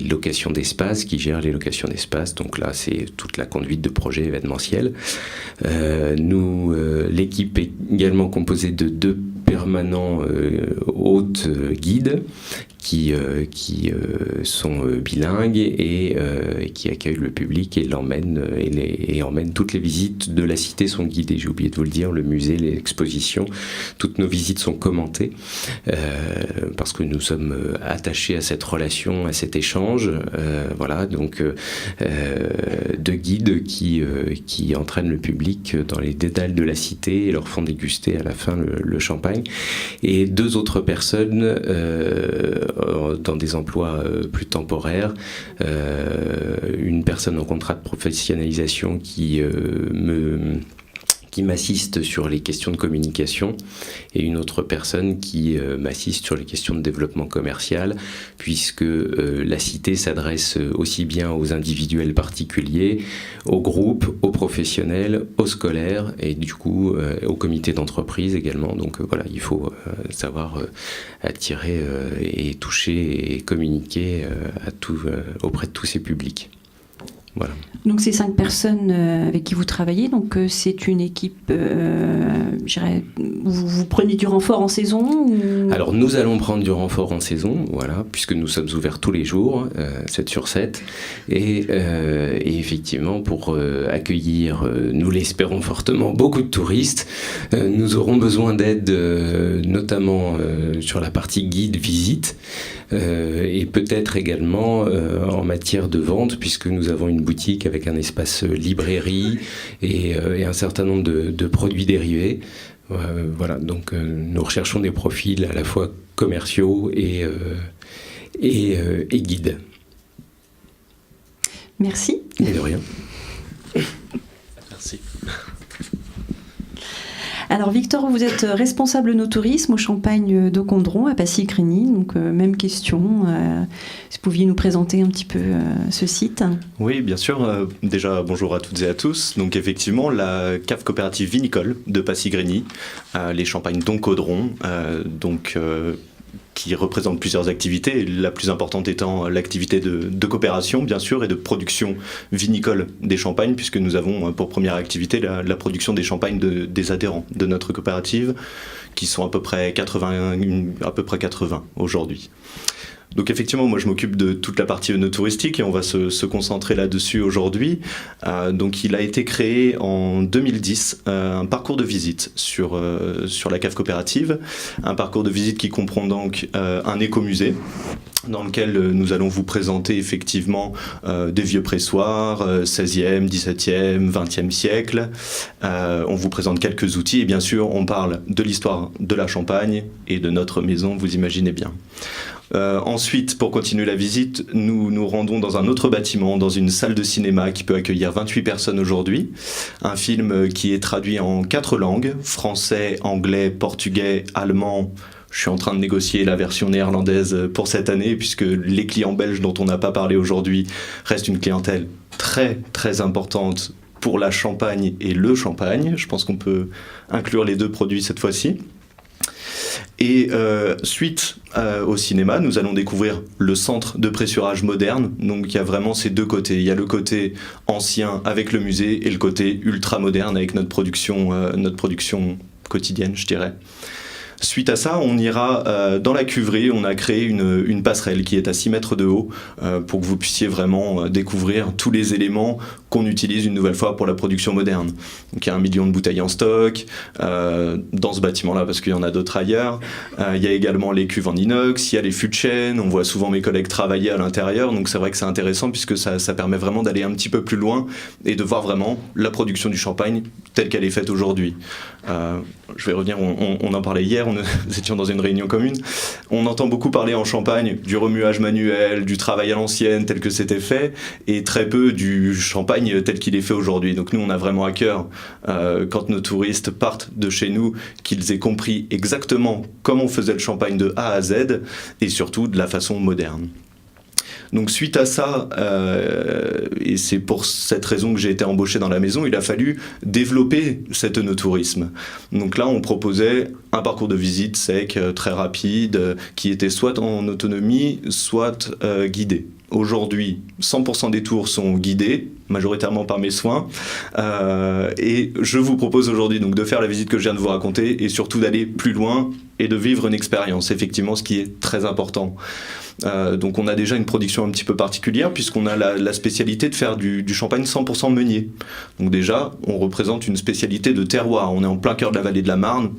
locations d'espace, qui gère les locations d'espace. Donc là, c'est toute la conduite de projets événementiels. L'équipe est également composée de 2 permanents hôtes guides qui sont bilingues et qui accueillent le public et l'emmènent et emmènent toutes les visites de la cité sont guidées. J'ai oublié de vous le dire, le musée, l'exposition, toutes nos visites sont commentées parce que nous sommes attachés à cette relation, à cet échange. Voilà, donc 2 guides qui entraînent le public dans les détails de la cité et leur font déguster à la fin le champagne. Et 2 autres personnes dans des emplois plus temporaires, une personne en contrat de professionnalisation qui m'assiste sur les questions de communication et une autre personne qui m'assiste sur les questions de développement commercial, puisque la cité s'adresse aussi bien aux individuels particuliers, aux groupes, aux professionnels, aux scolaires et du coup aux comités d'entreprise également. Donc voilà, il faut savoir attirer et toucher et communiquer auprès de tous ces publics. Voilà. Donc ces 5 personnes avec qui vous travaillez, donc c'est une équipe, vous prenez du renfort en saison ou... Alors nous allons prendre du renfort en saison, voilà, puisque nous sommes ouverts tous les jours, 7 sur 7, et effectivement pour accueillir, nous l'espérons fortement, beaucoup de touristes, nous aurons besoin d'aide notamment sur la partie guide visite, et peut-être également en matière de vente, puisque nous avons une boutique avec un espace librairie et un certain nombre de produits dérivés. Voilà, donc nous recherchons des profils à la fois commerciaux et guides. Merci. Et de rien. Merci. Alors Victor, vous êtes responsable no-tourisme au Champagne d'Aucondron à Passy-Grigny, donc même question, si vous pouviez nous présenter un petit peu ce site. Oui, bien sûr. Déjà, bonjour à toutes et à tous. Donc effectivement, la cave coopérative vinicole de Passy-Grigny, les Champagnes d'Aucondron, qui représente plusieurs activités, la plus importante étant l'activité de coopération, bien sûr, et de production vinicole des champagnes, puisque nous avons pour première activité la production des champagnes des adhérents de notre coopérative, qui sont à peu près 80 aujourd'hui. Donc effectivement, moi je m'occupe de toute la partie œnotouristique et on va se concentrer là-dessus aujourd'hui. Donc il a été créé en 2010 un parcours de visite sur la cave coopérative, un parcours de visite qui comprend donc un écomusée dans lequel nous allons vous présenter effectivement des vieux pressoirs, 16e, 17e, 20e siècle. On vous présente quelques outils et bien sûr on parle de l'histoire de la Champagne et de notre maison, vous imaginez bien. Ensuite, pour continuer la visite, nous nous rendons dans un autre bâtiment, dans une salle de cinéma qui peut accueillir 28 personnes aujourd'hui. Un film qui est traduit en 4 langues, français, anglais, portugais, allemand. Je suis en train de négocier la version néerlandaise pour cette année, puisque les clients belges dont on n'a pas parlé aujourd'hui restent une clientèle très très importante pour la Champagne et le champagne. Je pense qu'on peut inclure les 2 produits cette fois-ci. Et suite au cinéma, nous allons découvrir le centre de pressurage moderne. Donc il y a vraiment ces 2 côtés. Il y a le côté ancien avec le musée et le côté ultra moderne avec notre production quotidienne, je dirais. Suite à ça, on ira dans la cuverie, on a créé une passerelle qui est à 6 mètres de haut pour que vous puissiez vraiment découvrir tous les éléments qu'on utilise une nouvelle fois pour la production moderne. Donc il y a 1 million de bouteilles en stock dans ce bâtiment-là parce qu'il y en a d'autres ailleurs. Il y a également les cuves en inox, il y a les fûts de chêne, on voit souvent mes collègues travailler à l'intérieur, donc c'est vrai que c'est intéressant puisque ça permet vraiment d'aller un petit peu plus loin et de voir vraiment la production du champagne telle qu'elle est faite aujourd'hui. Je vais revenir, on en parlait hier, nous étions dans une réunion commune. On entend beaucoup parler en Champagne du remuage manuel, du travail à l'ancienne tel que c'était fait, et très peu du champagne tel qu'il est fait aujourd'hui. Donc nous, on a vraiment à cœur, quand nos touristes partent de chez nous, qu'ils aient compris exactement comment on faisait le champagne de A à Z, et surtout de la façon moderne. Donc suite à ça, et c'est pour cette raison que j'ai été embauché dans la maison, il a fallu développer cet œnotourisme. Donc là, on proposait un parcours de visite sec, très rapide, qui était soit en autonomie, soit guidé. Aujourd'hui, 100% des tours sont guidés, majoritairement par mes soins. Et je vous propose aujourd'hui donc de faire la visite que je viens de vous raconter et surtout d'aller plus loin et de vivre une expérience, effectivement, ce qui est très important. Donc on a déjà une production un petit peu particulière puisqu'on a la spécialité de faire du champagne 100% meunier. Donc déjà, on représente une spécialité de terroir. On est en plein cœur de la vallée de la Marne.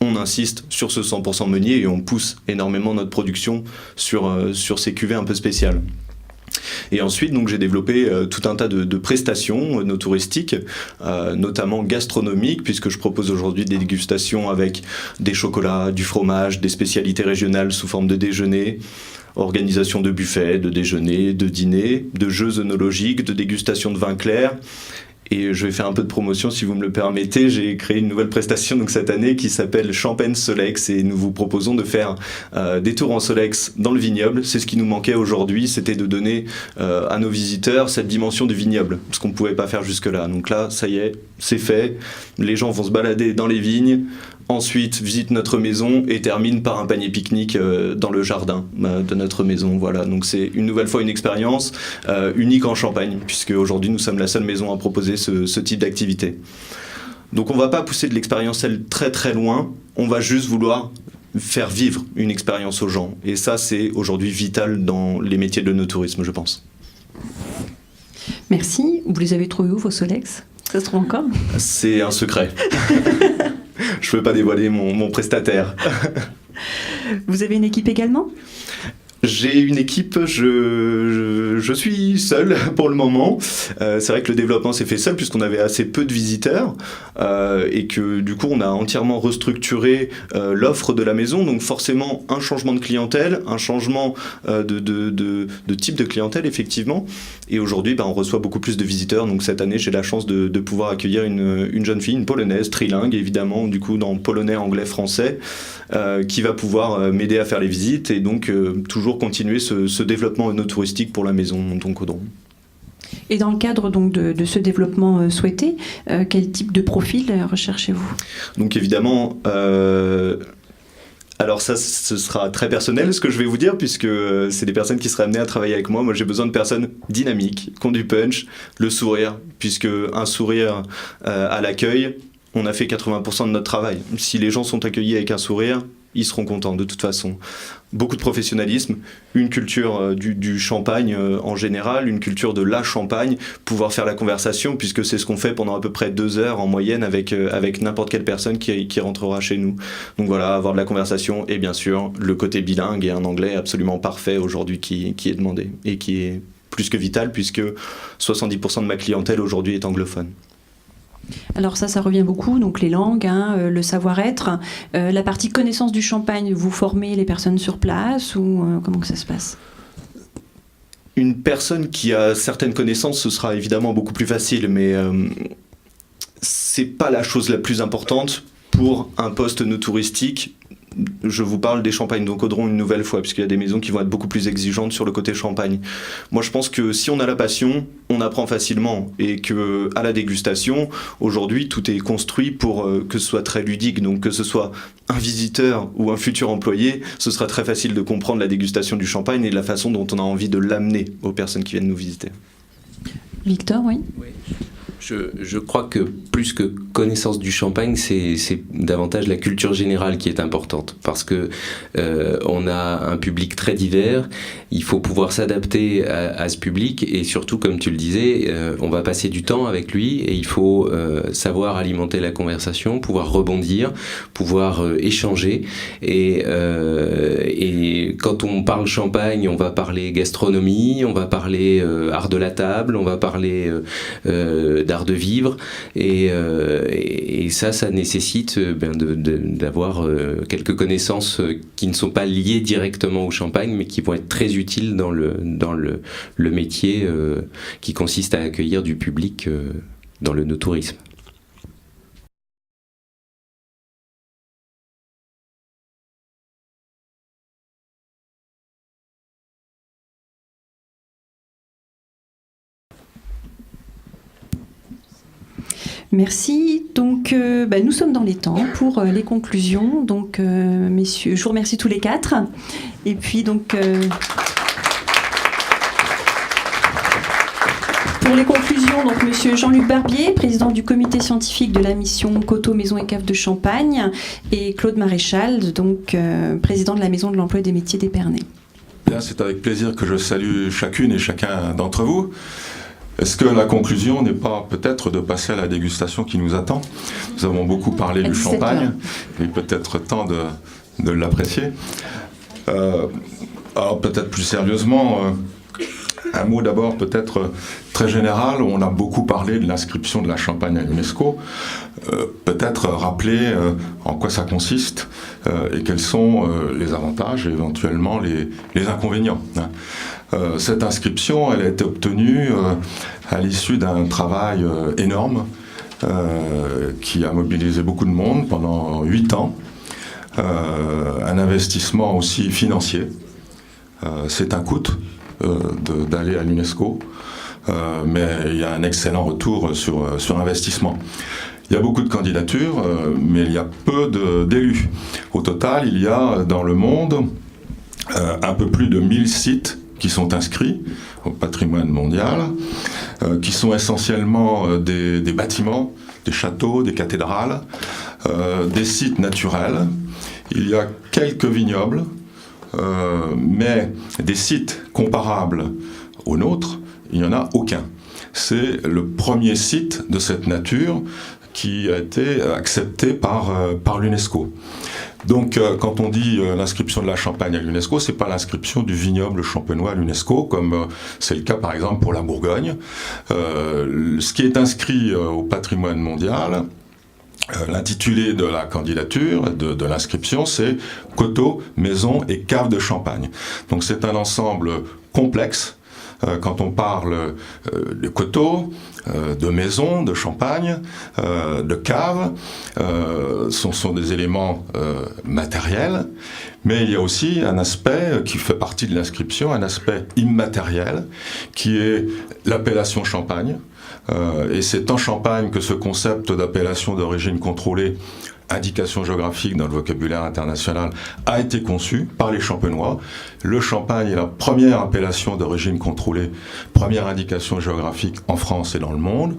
On insiste sur ce 100% meunier et on pousse énormément notre production sur ces cuvées un peu spéciales. Et ensuite, donc, j'ai développé tout un tas de prestations no touristiques, notamment gastronomiques, puisque je propose aujourd'hui des dégustations avec des chocolats, du fromage, des spécialités régionales sous forme de déjeuner, organisation de buffets, de déjeuners, de dîners, de jeux œnologiques, de dégustation de vin clair. Et je vais faire un peu de promotion si vous me le permettez. J'ai créé une nouvelle prestation donc cette année qui s'appelle Champagne Solex et nous vous proposons de faire des tours en Solex dans le vignoble. C'est ce qui nous manquait aujourd'hui, c'était de donner à nos visiteurs cette dimension du vignoble, ce qu'on ne pouvait pas faire jusque-là. Donc là, ça y est, c'est fait. Les gens vont se balader dans les vignes. Ensuite, visite notre maison et termine par un panier pique-nique dans le jardin de notre maison. Voilà, donc c'est une nouvelle fois une expérience unique en Champagne, puisque aujourd'hui nous sommes la seule maison à proposer ce type d'activité. Donc on ne va pas pousser de l'expérience très très loin, on va juste vouloir faire vivre une expérience aux gens. Et ça, c'est aujourd'hui vital dans les métiers de l'œnotourisme, je pense. Merci. Vous les avez trouvés où, vos Solex ? Ça se trouve encore ? C'est un secret. Je ne peux pas dévoiler mon prestataire. Vous avez une équipe également ? J'ai une équipe, je suis seul pour le moment. C'est vrai que le développement s'est fait seul puisqu'on avait assez peu de visiteurs et que du coup on a entièrement restructuré l'offre de la maison. Donc forcément un changement de clientèle, un changement de type de clientèle effectivement. Et aujourd'hui on reçoit beaucoup plus de visiteurs. Donc cette année j'ai la chance de pouvoir accueillir une jeune fille, une polonaise, trilingue évidemment, du coup dans polonais, anglais, français, qui va pouvoir m'aider à faire les visites et donc toujours continuer ce développement œnotouristique pour la maison Monton-Caudron. Et dans le cadre donc de ce développement souhaité, quel type de profil recherchez-vous ? Donc évidemment, alors ça, ce sera très personnel ce que je vais vous dire, puisque c'est des personnes qui seraient amenées à travailler avec moi. Moi, j'ai besoin de personnes dynamiques, qui ont du punch, le sourire, puisque un sourire à l'accueil, on a fait 80% de notre travail. Si les gens sont accueillis avec un sourire, ils seront contents de toute façon. Beaucoup de professionnalisme, une culture du champagne en général, une culture de la Champagne, pouvoir faire la conversation, puisque c'est ce qu'on fait pendant à peu près 2 heures en moyenne avec n'importe quelle personne qui rentrera chez nous. Donc voilà, avoir de la conversation et bien sûr le côté bilingue et un anglais absolument parfait aujourd'hui qui est demandé et qui est plus que vital, puisque 70% de ma clientèle aujourd'hui est anglophone. Alors ça revient beaucoup, donc les langues, le savoir-être, la partie connaissance du champagne, vous formez les personnes sur place ou comment que ça se passe ? Une personne qui a certaines connaissances, ce sera évidemment beaucoup plus facile, mais c'est pas la chose la plus importante pour un poste no touristique. Je vous parle des champagnes d'Caudron une nouvelle fois, puisqu'il y a des maisons qui vont être beaucoup plus exigeantes sur le côté champagne. Moi, je pense que si on a la passion, on apprend facilement. Et qu'à la dégustation, aujourd'hui, tout est construit pour que ce soit très ludique. Donc, que ce soit un visiteur ou un futur employé, ce sera très facile de comprendre la dégustation du champagne et la façon dont on a envie de l'amener aux personnes qui viennent nous visiter. Victor, oui ? Je crois que plus que connaissance du champagne, c'est davantage la culture générale qui est importante, parce que on a un public très divers, il faut pouvoir s'adapter à ce public, et surtout, comme tu le disais, on va passer du temps avec lui, et il faut savoir alimenter la conversation, pouvoir rebondir, pouvoir échanger, et quand on parle champagne, on va parler gastronomie, on va parler art de la table, on va parler d'art de vivre, et ça nécessite d'avoir quelques connaissances qui ne sont pas liées directement au champagne, mais qui vont être très utiles dans le métier qui consiste à accueillir du public dans le no-tourisme. Merci. Donc, nous sommes dans les temps pour les conclusions. Donc, messieurs, je vous remercie tous les quatre. Et puis, donc, pour les conclusions, donc, monsieur Jean-Luc Barbier, président du comité scientifique de la mission Coteaux, Maisons et Caves de Champagne, et Claude Maréchal, donc, président de la Maison de l'Emploi et des Métiers d'Épernay. Bien, c'est avec plaisir que je salue chacune et chacun d'entre vous. Est-ce que la conclusion n'est pas peut-être de passer à la dégustation qui nous attend? Nous avons beaucoup parlé du champagne, il est peut-être temps de l'apprécier. Alors peut-être plus sérieusement, un mot d'abord peut-être très général. On a beaucoup parlé de l'inscription de la Champagne à l'UNESCO. Peut-être rappeler en quoi ça consiste et quels sont les avantages et éventuellement les inconvénients. Cette inscription, elle a été obtenue à l'issue d'un travail énorme qui a mobilisé beaucoup de monde pendant 8 ans. Un investissement aussi financier. C'est un coût d'aller à l'UNESCO, mais il y a un excellent retour sur investissement. Il y a beaucoup de candidatures, mais il y a peu d'élus. Au total, il y a dans le monde un peu plus de 1000 sites qui sont inscrits au patrimoine mondial, qui sont essentiellement des bâtiments, des châteaux, des cathédrales, des sites naturels. Il y a quelques vignobles, mais des sites comparables aux nôtres, il n'y en a aucun. C'est le premier site de cette nature qui a été accepté par l'UNESCO. Donc, quand on dit l'inscription de la Champagne à l'UNESCO, c'est pas l'inscription du vignoble champenois à l'UNESCO, comme c'est le cas par exemple pour la Bourgogne. Ce qui est inscrit au patrimoine mondial, l'intitulé de la candidature, de l'inscription, c'est Coteaux, Maisons et Caves de Champagne. Donc c'est un ensemble complexe. Quand on parle de coteaux, de maisons, de champagne, de caves, ce sont des éléments matériels, mais il y a aussi un aspect qui fait partie de l'inscription, un aspect immatériel, qui est l'appellation Champagne. Et c'est en Champagne que ce concept d'appellation d'origine contrôlée, indication géographique dans le vocabulaire international, a été conçu par les Champenois. Le Champagne est la première appellation d'origine contrôlée, première indication géographique en France et dans le monde.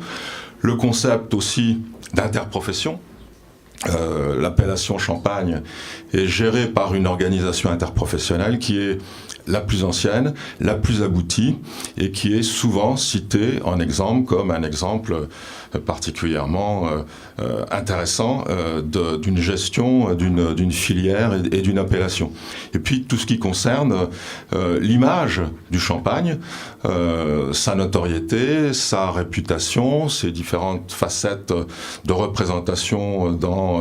Le concept aussi d'interprofession. L'appellation Champagne est gérée par une organisation interprofessionnelle qui est la plus ancienne, la plus aboutie et qui est souvent citée en exemple comme un exemple particulièrement intéressant d'une gestion d'une filière et d'une appellation. Et puis tout ce qui concerne l'image du champagne, sa notoriété, sa réputation, ses différentes facettes de représentation dans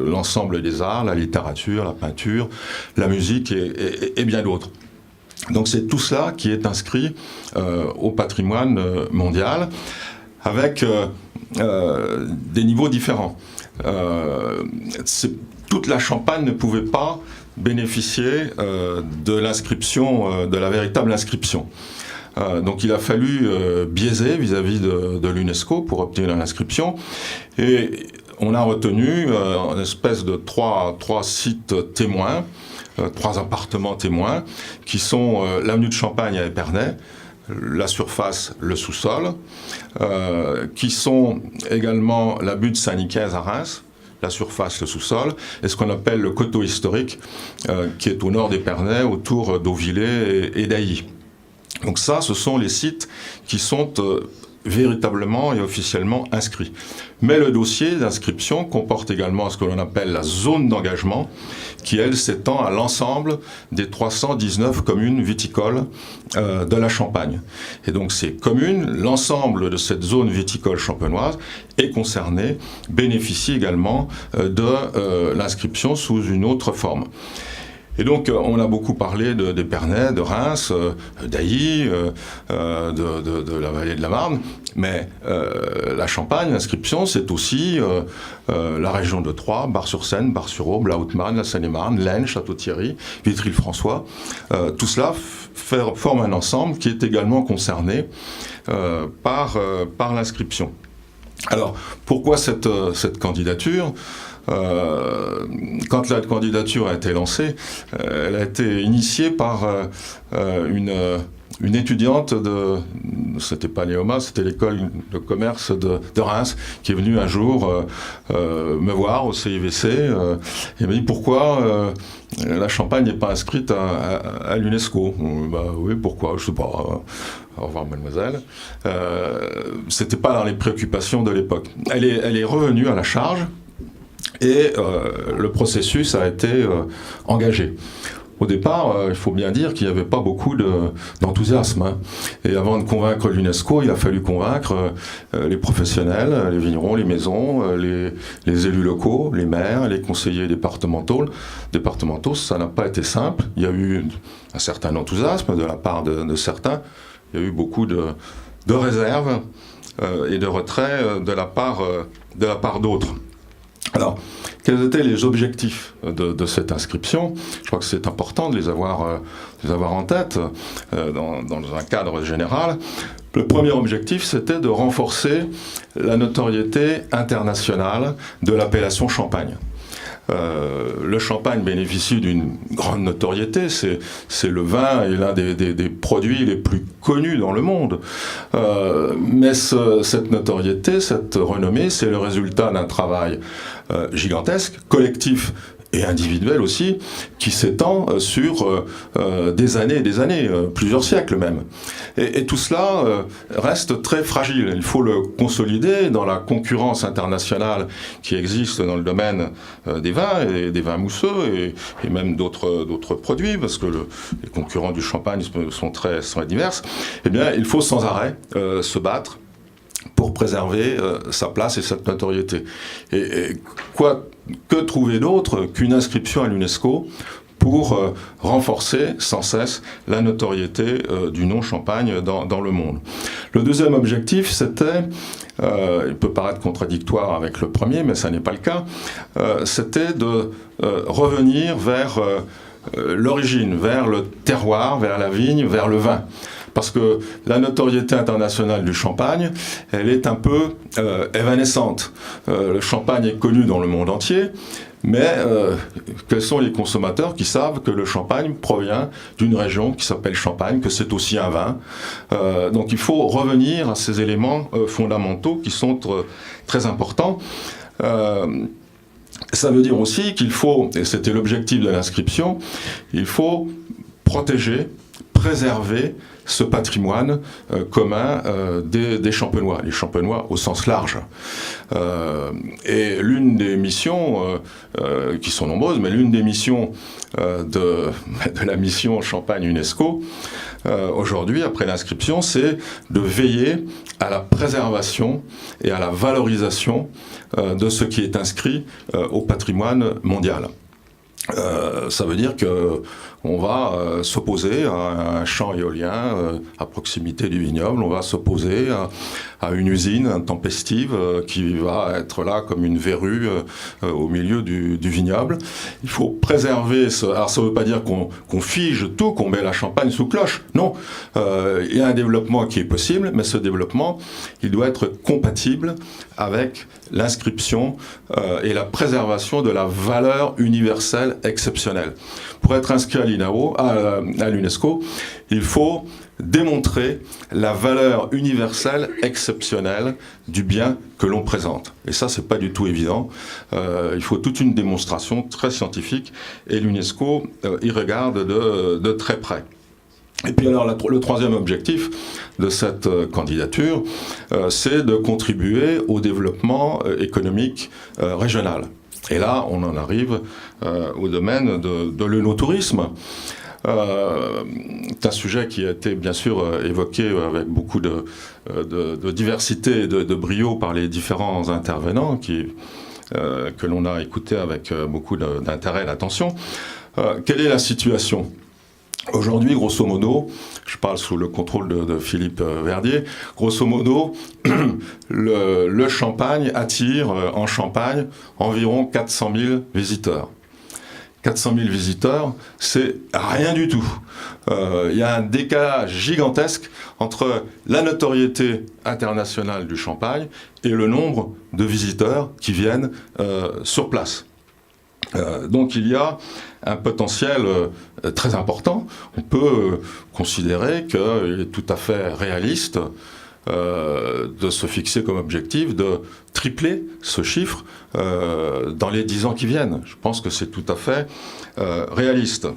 l'ensemble des arts, la littérature, la peinture, la musique et bien d'autres. Donc c'est tout cela qui est inscrit au patrimoine mondial avec des niveaux différents. Toute la Champagne ne pouvait pas bénéficier de l'inscription, de la véritable inscription. Donc il a fallu biaiser vis-à-vis de l'UNESCO pour obtenir l'inscription. Et on a retenu une espèce de trois sites témoins, 3 appartements témoins, qui sont l'avenue de Champagne à Épernay, la surface, le sous-sol, qui sont également la butte Saint-Nicaise à Reims, la surface, le sous-sol, et ce qu'on appelle le coteau historique, qui est au nord d'Épernay, autour d'Auvillers et d'Ailly. Donc ça, ce sont les sites qui sont véritablement et officiellement inscrits. Mais le dossier d'inscription comporte également ce que l'on appelle la zone d'engagement, qui, elle, s'étend à l'ensemble des 319 communes viticoles de la Champagne. Et donc ces communes, l'ensemble de cette zone viticole champenoise est concerné, bénéficie également de l'inscription sous une autre forme. Et donc, on a beaucoup parlé d'Épernay, de Reims, d'Ailly, de la vallée de la Marne, mais la Champagne, l'inscription, c'est aussi la région de Troyes, Bar-sur-Seine, Bar-sur-Aube, la Haute-Marne, la Seine-et-Marne, l'Aisne, Château-Thierry, Vitry-le-François. Tout cela forme un ensemble qui est également concerné par l'inscription. Alors, pourquoi cette candidature ? Quand la candidature a été lancée, elle a été initiée par une étudiante c'était pas Léoma, c'était l'école de commerce de Reims, qui est venue un jour me voir au CIVC et m'a dit pourquoi la Champagne n'est pas inscrite à l'UNESCO. Bah oui, pourquoi? Je sais pas. Au revoir, mademoiselle. C'était pas dans les préoccupations de l'époque. Elle est revenue à la charge. Et le processus a été engagé. Au départ, il faut bien dire qu'il n'y avait pas beaucoup d'enthousiasme. Hein. Et avant de convaincre l'UNESCO, il a fallu convaincre les professionnels, les vignerons, les maisons, les élus locaux, les maires, les conseillers départementaux. Ça n'a pas été simple. Il y a eu un certain enthousiasme de la part de certains. Il y a eu beaucoup de réserves et de retraits de la part d'autres. Alors, quels étaient les objectifs de cette inscription? Je crois que c'est important de les avoir en tête dans un cadre général. Le premier objectif, c'était de renforcer la notoriété internationale de l'appellation Champagne. Le Champagne bénéficie d'une grande notoriété, c'est le vin et l'un des produits les plus connus dans le monde. Mais cette notoriété, cette renommée, c'est le résultat d'un travail gigantesque, collectif et individuel aussi, qui s'étend sur des années et des années, plusieurs siècles même. Et tout cela reste très fragile. Il faut le consolider dans la concurrence internationale qui existe dans le domaine des vins et des vins mousseux et même d'autres produits, parce que les concurrents du champagne sont très divers. Eh bien, il faut sans arrêt se battre pour préserver sa place et cette notoriété. Et que trouver d'autre qu'une inscription à l'UNESCO pour renforcer sans cesse la notoriété du nom Champagne dans le monde. Le deuxième objectif, c'était, il peut paraître contradictoire avec le premier, mais ça n'est pas le cas, c'était de revenir vers l'origine, vers le terroir, vers la vigne, vers le vin. Parce que la notoriété internationale du champagne, elle est un peu évanescente. Le champagne est connu dans le monde entier, mais quels sont les consommateurs qui savent que le champagne provient d'une région qui s'appelle Champagne, que c'est aussi un vin. Donc il faut revenir à ces éléments fondamentaux qui sont très importants. Ça veut dire aussi qu'il faut, et c'était l'objectif de l'inscription, il faut protéger, préserver ce patrimoine commun des Champenois, les Champenois au sens large. Et l'une des missions, qui sont nombreuses, mais l'une des missions de la mission Champagne UNESCO, aujourd'hui, après l'inscription, c'est de veiller à la préservation et à la valorisation de ce qui est inscrit au patrimoine mondial. Ça veut dire qu'on va s'opposer à un champ éolien à proximité du vignoble, on va s'opposer à une usine intempestive qui va être là comme une verrue au milieu du vignoble. Il faut préserver alors ça ne veut pas dire qu'on fige tout, qu'on met la Champagne sous cloche. Non, il y a un développement qui est possible, mais ce développement, il doit être compatible avec l'inscription et la préservation de la valeur universelle exceptionnelle. Pour être inscrit à l'UNESCO, il faut démontrer la valeur universelle, exceptionnelle du bien que l'on présente. Et ça, c'est pas du tout évident. Il faut toute une démonstration très scientifique, et l'UNESCO y regarde de très près. Et puis alors, le troisième objectif de cette candidature, c'est de contribuer au développement économique régional. Et là, on en arrive au domaine de l'œnotourisme. C'est un sujet qui a été bien sûr évoqué avec beaucoup de diversité et de brio par les différents intervenants que l'on a écoutés avec beaucoup d'intérêt et d'attention. Quelle est la situation ? Aujourd'hui, grosso modo, je parle sous le contrôle de Philippe Verdier, grosso modo, le Champagne attire en Champagne environ 400 000 visiteurs. 400 000 visiteurs, c'est rien du tout. Il y a un décalage gigantesque entre la notoriété internationale du Champagne et le nombre de visiteurs qui viennent sur place. Donc il y a un potentiel très important. On peut considérer qu'il est tout à fait réaliste de se fixer comme objectif de tripler ce chiffre dans les 10 ans qui viennent. Je pense que c'est tout à fait réaliste.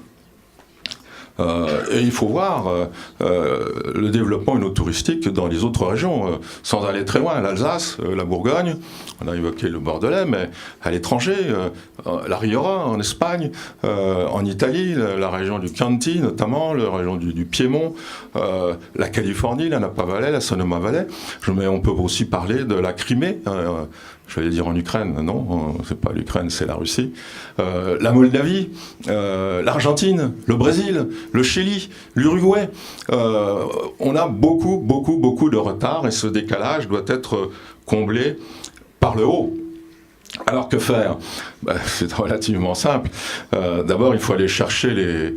Et il faut voir le développement œnotouristique dans les autres régions, sans aller très loin. L'Alsace, la Bourgogne, on a évoqué le Bordelais, mais à l'étranger, la Rioja en Espagne, en Italie, la région du Chianti notamment, la région du Piémont, la Californie, la Napa Valley, la Sonoma Valley. Mais on peut aussi parler de la Crimée. J'allais dire en Ukraine, non, c'est pas l'Ukraine, c'est la Russie. La Moldavie, l'Argentine, le Brésil, le Chili, l'Uruguay. On a beaucoup de retard et ce décalage doit être comblé par le haut. Alors que faire ? C'est relativement simple. D'abord, il faut aller chercher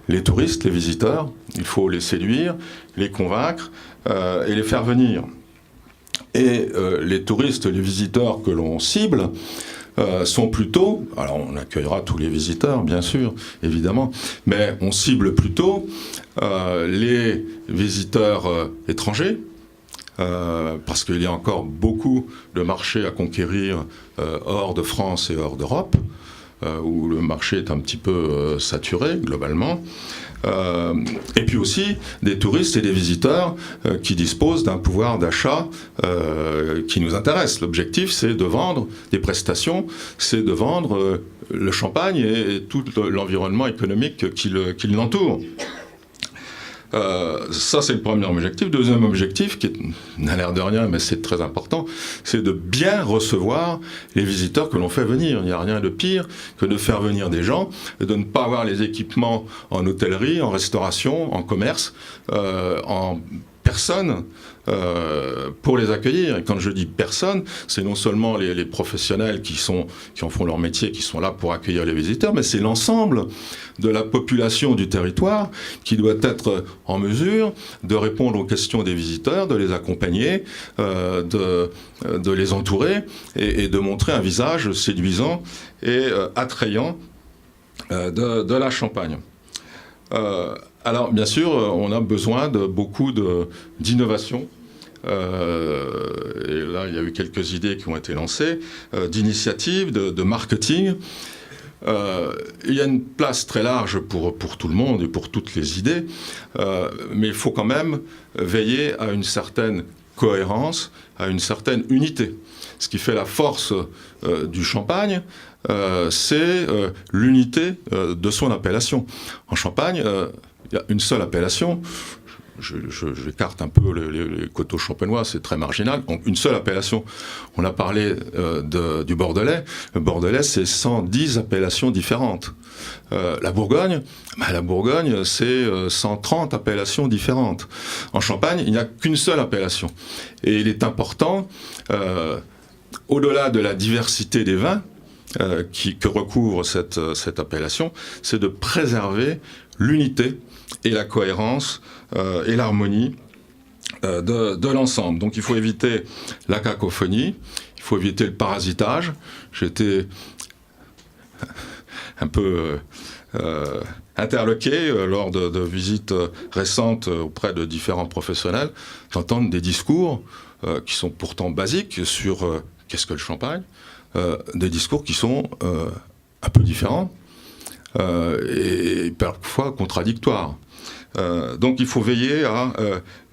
les touristes, les visiteurs. Il faut les séduire, les convaincre et les faire venir. Et les touristes, les visiteurs que l'on cible sont plutôt, alors on accueillera tous les visiteurs bien sûr, évidemment, mais on cible plutôt les visiteurs étrangers, parce qu'il y a encore beaucoup de marchés à conquérir hors de France et hors d'Europe, où le marché est un petit peu saturé globalement. Et puis aussi des touristes et des visiteurs qui disposent d'un pouvoir d'achat qui nous intéresse. L'objectif, c'est de vendre des prestations, c'est de vendre le Champagne et tout l'environnement économique qui l'entoure. Ça, c'est le premier objectif. Deuxième objectif, qui n'a l'air de rien, mais c'est très important, c'est de bien recevoir les visiteurs que l'on fait venir. Il n'y a rien de pire que de faire venir des gens et de ne pas avoir les équipements en hôtellerie, en restauration, en commerce, en personne pour les accueillir. Et quand je dis personne, c'est non seulement les professionnels qui en font leur métier, qui sont là pour accueillir les visiteurs, mais c'est l'ensemble de la population du territoire qui doit être en mesure de répondre aux questions des visiteurs, de les accompagner, de les entourer et de montrer un visage séduisant et attrayant de la Champagne. Alors, bien sûr, on a besoin de beaucoup d'innovation. Et là, il y a eu quelques idées qui ont été lancées, d'initiatives, de marketing. Il y a une place très large pour tout le monde et pour toutes les idées, mais il faut quand même veiller à une certaine cohérence, à une certaine unité. Ce qui fait la force du Champagne, c'est l'unité de son appellation. En Champagne, il y a une seule appellation. J'écarte un peu les coteaux champenois, c'est très marginal. Donc, une seule appellation. On a parlé du Bordelais. Le Bordelais, c'est 110 appellations différentes. La Bourgogne, c'est 130 appellations différentes. En Champagne, il n'y a qu'une seule appellation. Et il est important, au-delà de la diversité des vins que recouvre cette appellation, c'est de préserver l'unité et la cohérence et l'harmonie de l'ensemble. Donc il faut éviter la cacophonie, il faut éviter le parasitage. J'étais un peu interloqué lors de visites récentes auprès de différents professionnels, d'entendre des discours qui sont pourtant basiques sur qu'est-ce que le champagne, des discours qui sont un peu différents et parfois contradictoires. Donc il faut veiller à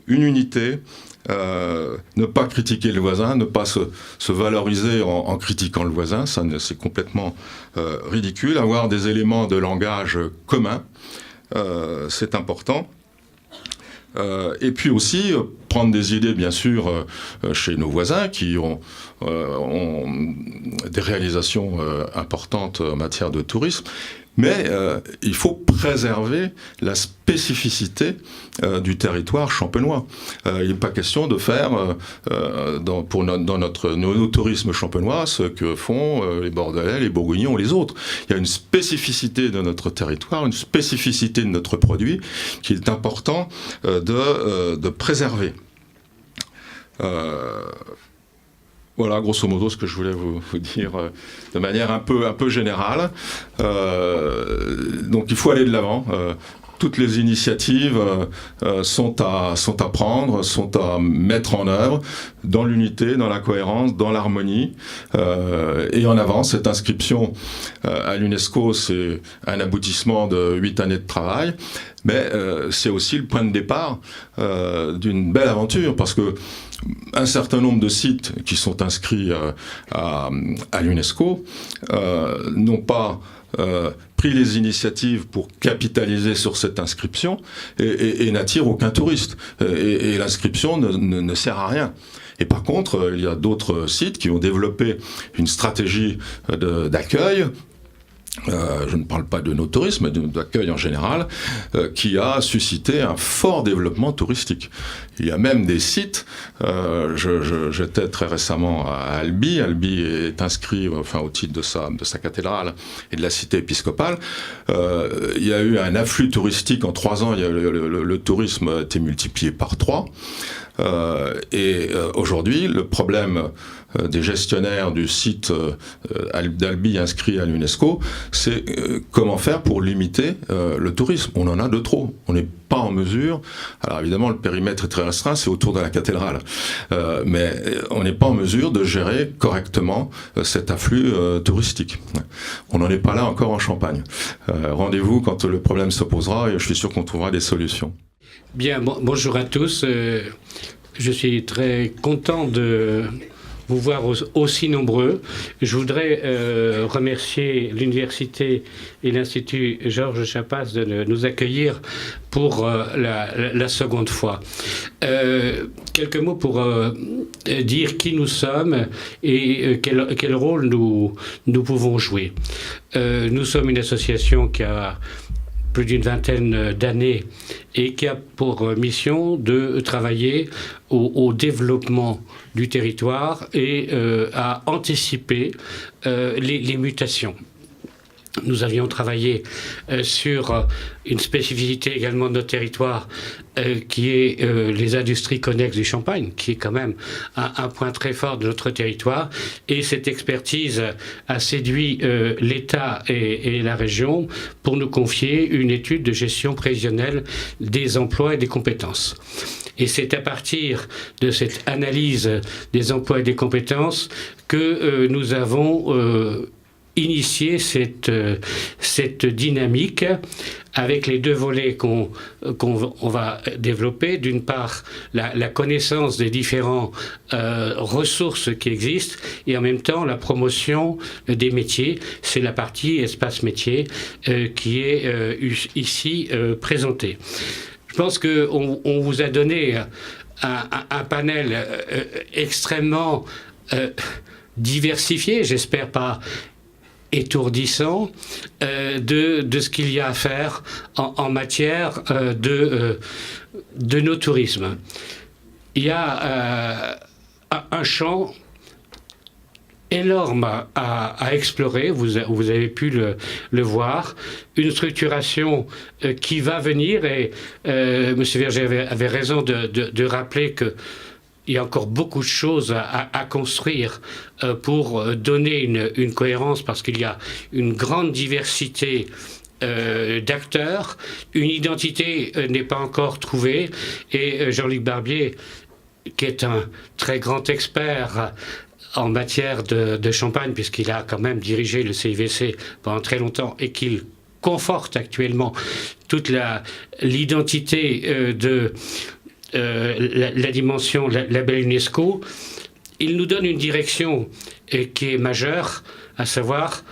une unité, ne pas critiquer le voisin, ne pas se valoriser en critiquant le voisin, ça c'est complètement ridicule. Avoir des éléments de langage communs, c'est important. Et puis aussi prendre des idées, bien sûr, chez nos voisins qui ont des réalisations importantes en matière de tourisme. Mais il faut préserver la spécificité du territoire champenois. Il n'est pas question de faire dans nos tourismes champenois ce que font les Bordelais, les Bourguignons, les autres. Il y a une spécificité de notre territoire, une spécificité de notre produit qu'il est important de préserver. Voilà, grosso modo, ce que je voulais vous dire de manière un peu générale. Donc, il faut aller de l'avant. Toutes les initiatives sont à prendre, sont à mettre en œuvre dans l'unité, dans la cohérence, dans l'harmonie. Et en avant, cette inscription à l'UNESCO, c'est un aboutissement de 8 années de travail. Mais c'est aussi le point de départ d'une belle aventure, parce que un certain nombre de sites qui sont inscrits à l'UNESCO n'ont pas pris les initiatives pour capitaliser sur cette inscription et n'attirent aucun touriste. Et l'inscription ne sert à rien. Et par contre, il y a d'autres sites qui ont développé une stratégie d'accueil. Je ne parle pas de no tourisme, mais d'accueil en général, qui a suscité un fort développement touristique. Il y a même des sites, j'étais très récemment à Albi. Albi est inscrit au titre de sa cathédrale et de la cité épiscopale. Il y a eu un afflux touristique en 3 ans, le tourisme a été multiplié par 3. Et aujourd'hui, le problème des gestionnaires du site d'Albi inscrit à l'UNESCO, c'est comment faire pour limiter le tourisme. On en a de trop. On n'est pas en mesure. Alors évidemment, le périmètre est très restreint, c'est autour de la cathédrale. Mais on n'est pas en mesure de gérer correctement cet afflux touristique. On n'en est pas là encore en Champagne. Rendez-vous quand le problème se posera et je suis sûr qu'on trouvera des solutions. Bien, bonjour à tous. Je suis très content de vous voir aussi nombreux. Je voudrais remercier l'Université et l'Institut Georges Chapas de nous accueillir pour la seconde fois. Quelques mots pour dire qui nous sommes et quel rôle nous pouvons jouer. Nous sommes une association qui a plus d'une vingtaine d'années et qui a pour mission de travailler au développement du territoire et à anticiper les mutations. Nous avions travaillé sur une spécificité également de notre territoire qui est les industries connexes du Champagne, qui est quand même un point très fort de notre territoire. Et cette expertise a séduit l'État et la région pour nous confier une étude de gestion prévisionnelle des emplois et des compétences. Et c'est à partir de cette analyse des emplois et des compétences que nous avons initier cette dynamique avec les 2 volets qu'on va développer. D'une part, la connaissance des différentes ressources qui existent et en même temps la promotion des métiers. C'est la partie espace métier qui est ici présentée. Je pense qu'on vous a donné un panel extrêmement diversifié, j'espère pas étourdissant, de ce qu'il y a à faire en matière de nos tourismes. Il y a un champ énorme à explorer, vous avez pu le voir, une structuration qui va venir et M. Verger avait raison de rappeler que il y a encore beaucoup de choses à construire pour donner une cohérence parce qu'il y a une grande diversité d'acteurs. Une identité n'est pas encore trouvée. Et Jean-Luc Barbier, qui est un très grand expert en matière de champagne, puisqu'il a quand même dirigé le CIVC pendant très longtemps et qu'il conforte actuellement toute l'identité de la dimension label UNESCO, il nous donne une direction qui est majeure, à savoir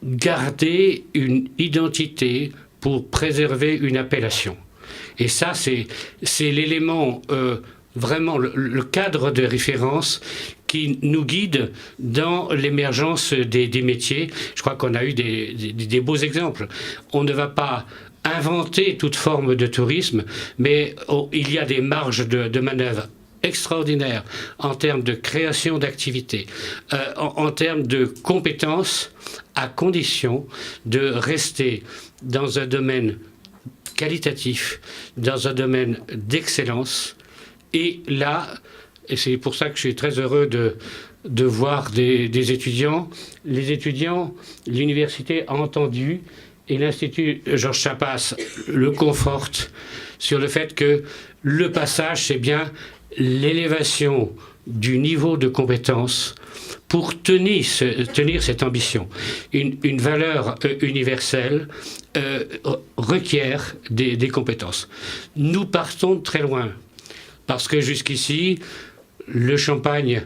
garder une identité pour préserver une appellation. Et ça, c'est l'élément, vraiment le cadre de référence qui nous guide dans l'émergence des métiers. Je crois qu'on a eu des beaux exemples. On ne va pas inventer toute forme de tourisme, mais il y a des marges de manœuvre extraordinaires en termes de création d'activités, en termes de compétences, à condition de rester dans un domaine qualitatif, dans un domaine d'excellence. Et là, et c'est pour ça que je suis très heureux de voir des étudiants. Les étudiants, l'université a entendu, et l'Institut Georges Chapas le conforte sur le fait que le passage, c'est bien l'élévation du niveau de compétence pour tenir cette ambition. Une valeur universelle requiert des compétences. Nous partons de très loin, parce que jusqu'ici, le champagne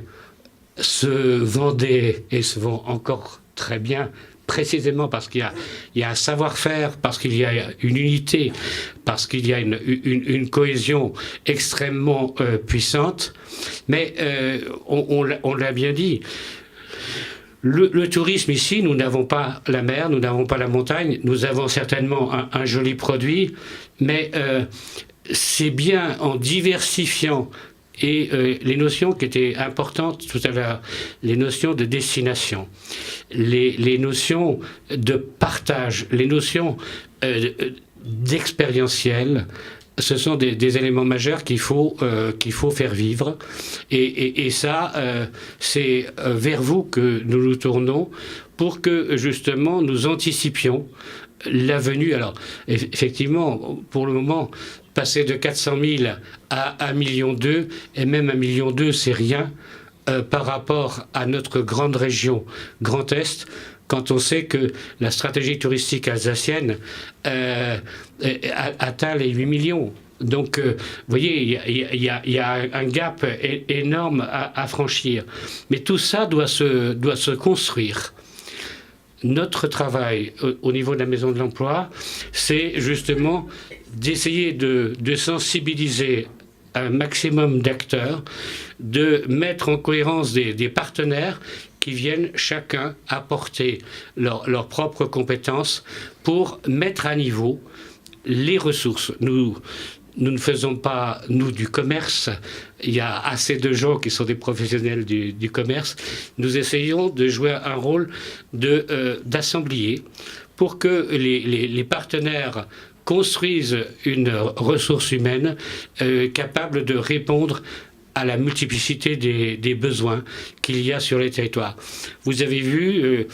se vendait et se vend encore très bien, précisément parce qu'il y a un savoir-faire, parce qu'il y a une unité, parce qu'il y a une cohésion extrêmement puissante. Mais on l'a bien dit, le tourisme ici, nous n'avons pas la mer, nous n'avons pas la montagne, nous avons certainement un joli produit, mais c'est bien en diversifiant et les notions qui étaient importantes tout à l'heure, les notions de destination, les notions de partage, les notions d'expérientiel, ce sont des éléments majeurs qu'il faut faire vivre. Et ça, c'est vers vous que nous nous tournons pour que justement nous anticipions la venue. Alors, effectivement, pour le moment, passer de 400 000 à 1,2 million, et même 1,2 million, c'est rien par rapport à notre grande région Grand Est, quand on sait que la stratégie touristique alsacienne atteint les 8 millions. Donc, vous voyez, il y a un gap énorme à franchir. Mais tout ça doit se construire. Notre travail au niveau de la Maison de l'Emploi, c'est justement d'essayer de sensibiliser un maximum d'acteurs, de mettre en cohérence des partenaires qui viennent chacun apporter leurs propres compétences pour mettre à niveau les ressources. Nous ne faisons pas, nous, du commerce. Il y a assez de gens qui sont des professionnels du commerce. Nous essayons de jouer un rôle d'assemblier pour que les partenaires construisent une ressource humaine capable de répondre à la multiplicité des besoins qu'il y a sur les territoires. Vous avez vu,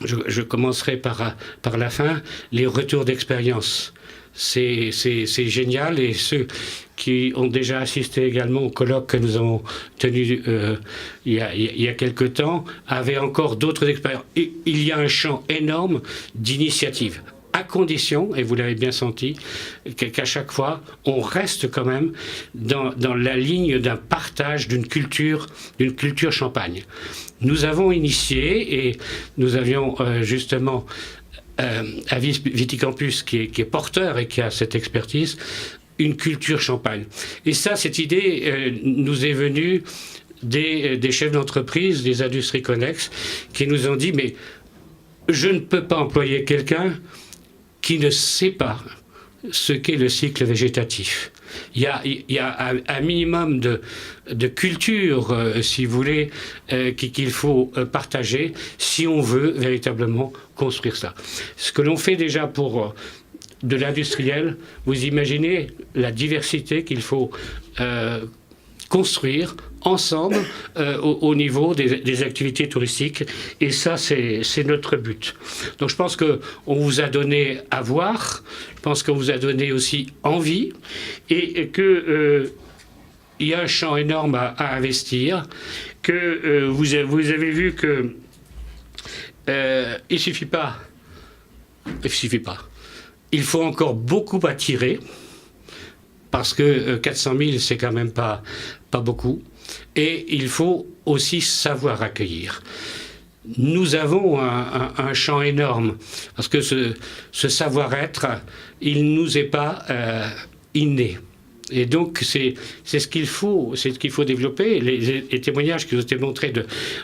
je commencerai par la fin, les retours d'expérience. C'est génial, et ceux qui ont déjà assisté également au colloque que nous avons tenu il y a quelque temps avaient encore d'autres expériences. Et il y a un champ énorme d'initiatives, à condition, et vous l'avez bien senti, qu'à chaque fois, on reste quand même dans la ligne d'un partage d'une culture champagne. Nous avons initié, et nous avions justement à Viticampus, qui est porteur et qui a cette expertise, une culture champagne. Et ça, cette idée nous est venue des chefs d'entreprise, des industries connexes, qui nous ont dit, mais je ne peux pas employer quelqu'un qui ne sait pas ce qu'est le cycle végétatif. Il y a un minimum de culture, si vous voulez, qu'il faut partager si on veut véritablement construire ça. Ce que l'on fait déjà pour de l'industriel, vous imaginez la diversité qu'il faut construire ensemble au niveau des activités touristiques. Et ça, c'est notre but. Donc je pense qu'on vous a donné à voir, je pense qu'on vous a donné aussi envie, et que il y a un champ énorme à investir, que vous avez vu que il suffit pas. Il faut encore beaucoup attirer, parce que 400 000, c'est quand même pas beaucoup. Et il faut aussi savoir accueillir. Nous avons un champ énorme, parce que ce savoir-être, il ne nous est pas inné. Et donc, c'est ce qu'il faut développer. Les témoignages que je vous ai montrés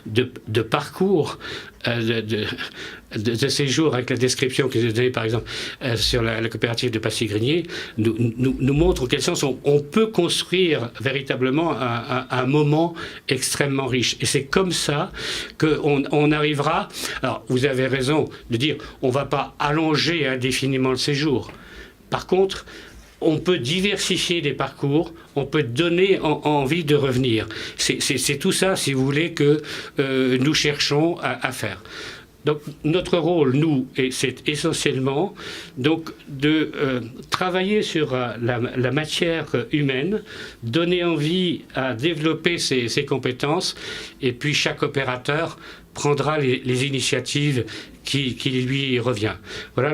de parcours, de séjour, avec la description que je vous ai donnée, par exemple, sur la coopérative de Passy-Grigny, nous montrent en quel sens on peut construire véritablement un moment extrêmement riche. Et c'est comme ça qu'on arrivera. Alors, vous avez raison de dire on ne va pas allonger indéfiniment le séjour. Par contre, on peut diversifier les parcours, on peut donner envie de revenir. C'est tout ça, si vous voulez, que nous cherchons à faire. Donc notre rôle, nous, c'est essentiellement donc, de travailler sur la matière humaine, donner envie à développer ses compétences, et puis chaque opérateur prendra les initiatives qui lui revient. Voilà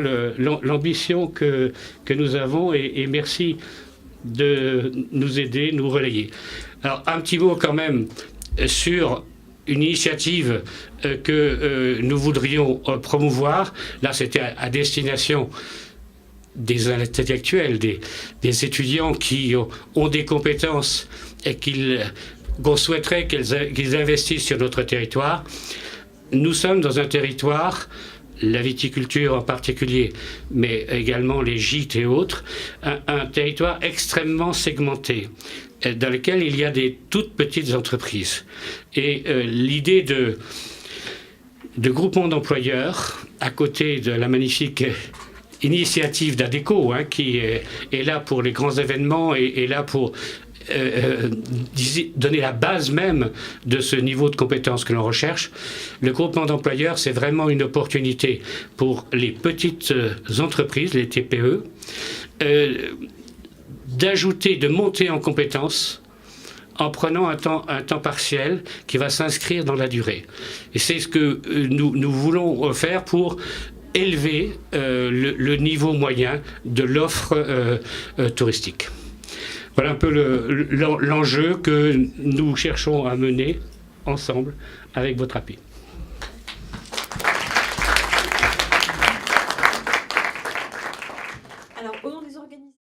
l'ambition que nous avons, et merci de nous aider, nous relayer. Alors un petit mot quand même sur une initiative que nous voudrions promouvoir. Là, c'était à destination des intellectuels, des étudiants qui ont des compétences et qu'on souhaiterait qu'ils investissent sur notre territoire. Nous sommes dans un territoire, la viticulture en particulier, mais également les gîtes et autres, un territoire extrêmement segmenté, dans lequel il y a des toutes petites entreprises. Et l'idée de groupement d'employeurs, à côté de la magnifique initiative d'ADECO, qui est là pour les grands événements et là pour donner la base même de ce niveau de compétence que l'on recherche. Le groupement d'employeurs, c'est vraiment une opportunité pour les petites entreprises, les TPE, d'ajouter, de monter en compétences en prenant un temps partiel qui va s'inscrire dans la durée. Et c'est ce que nous voulons faire pour élever le niveau moyen de l'offre touristique. Voilà un peu l'enjeu que nous cherchons à mener ensemble avec votre appui. Alors, au nom des organisateurs...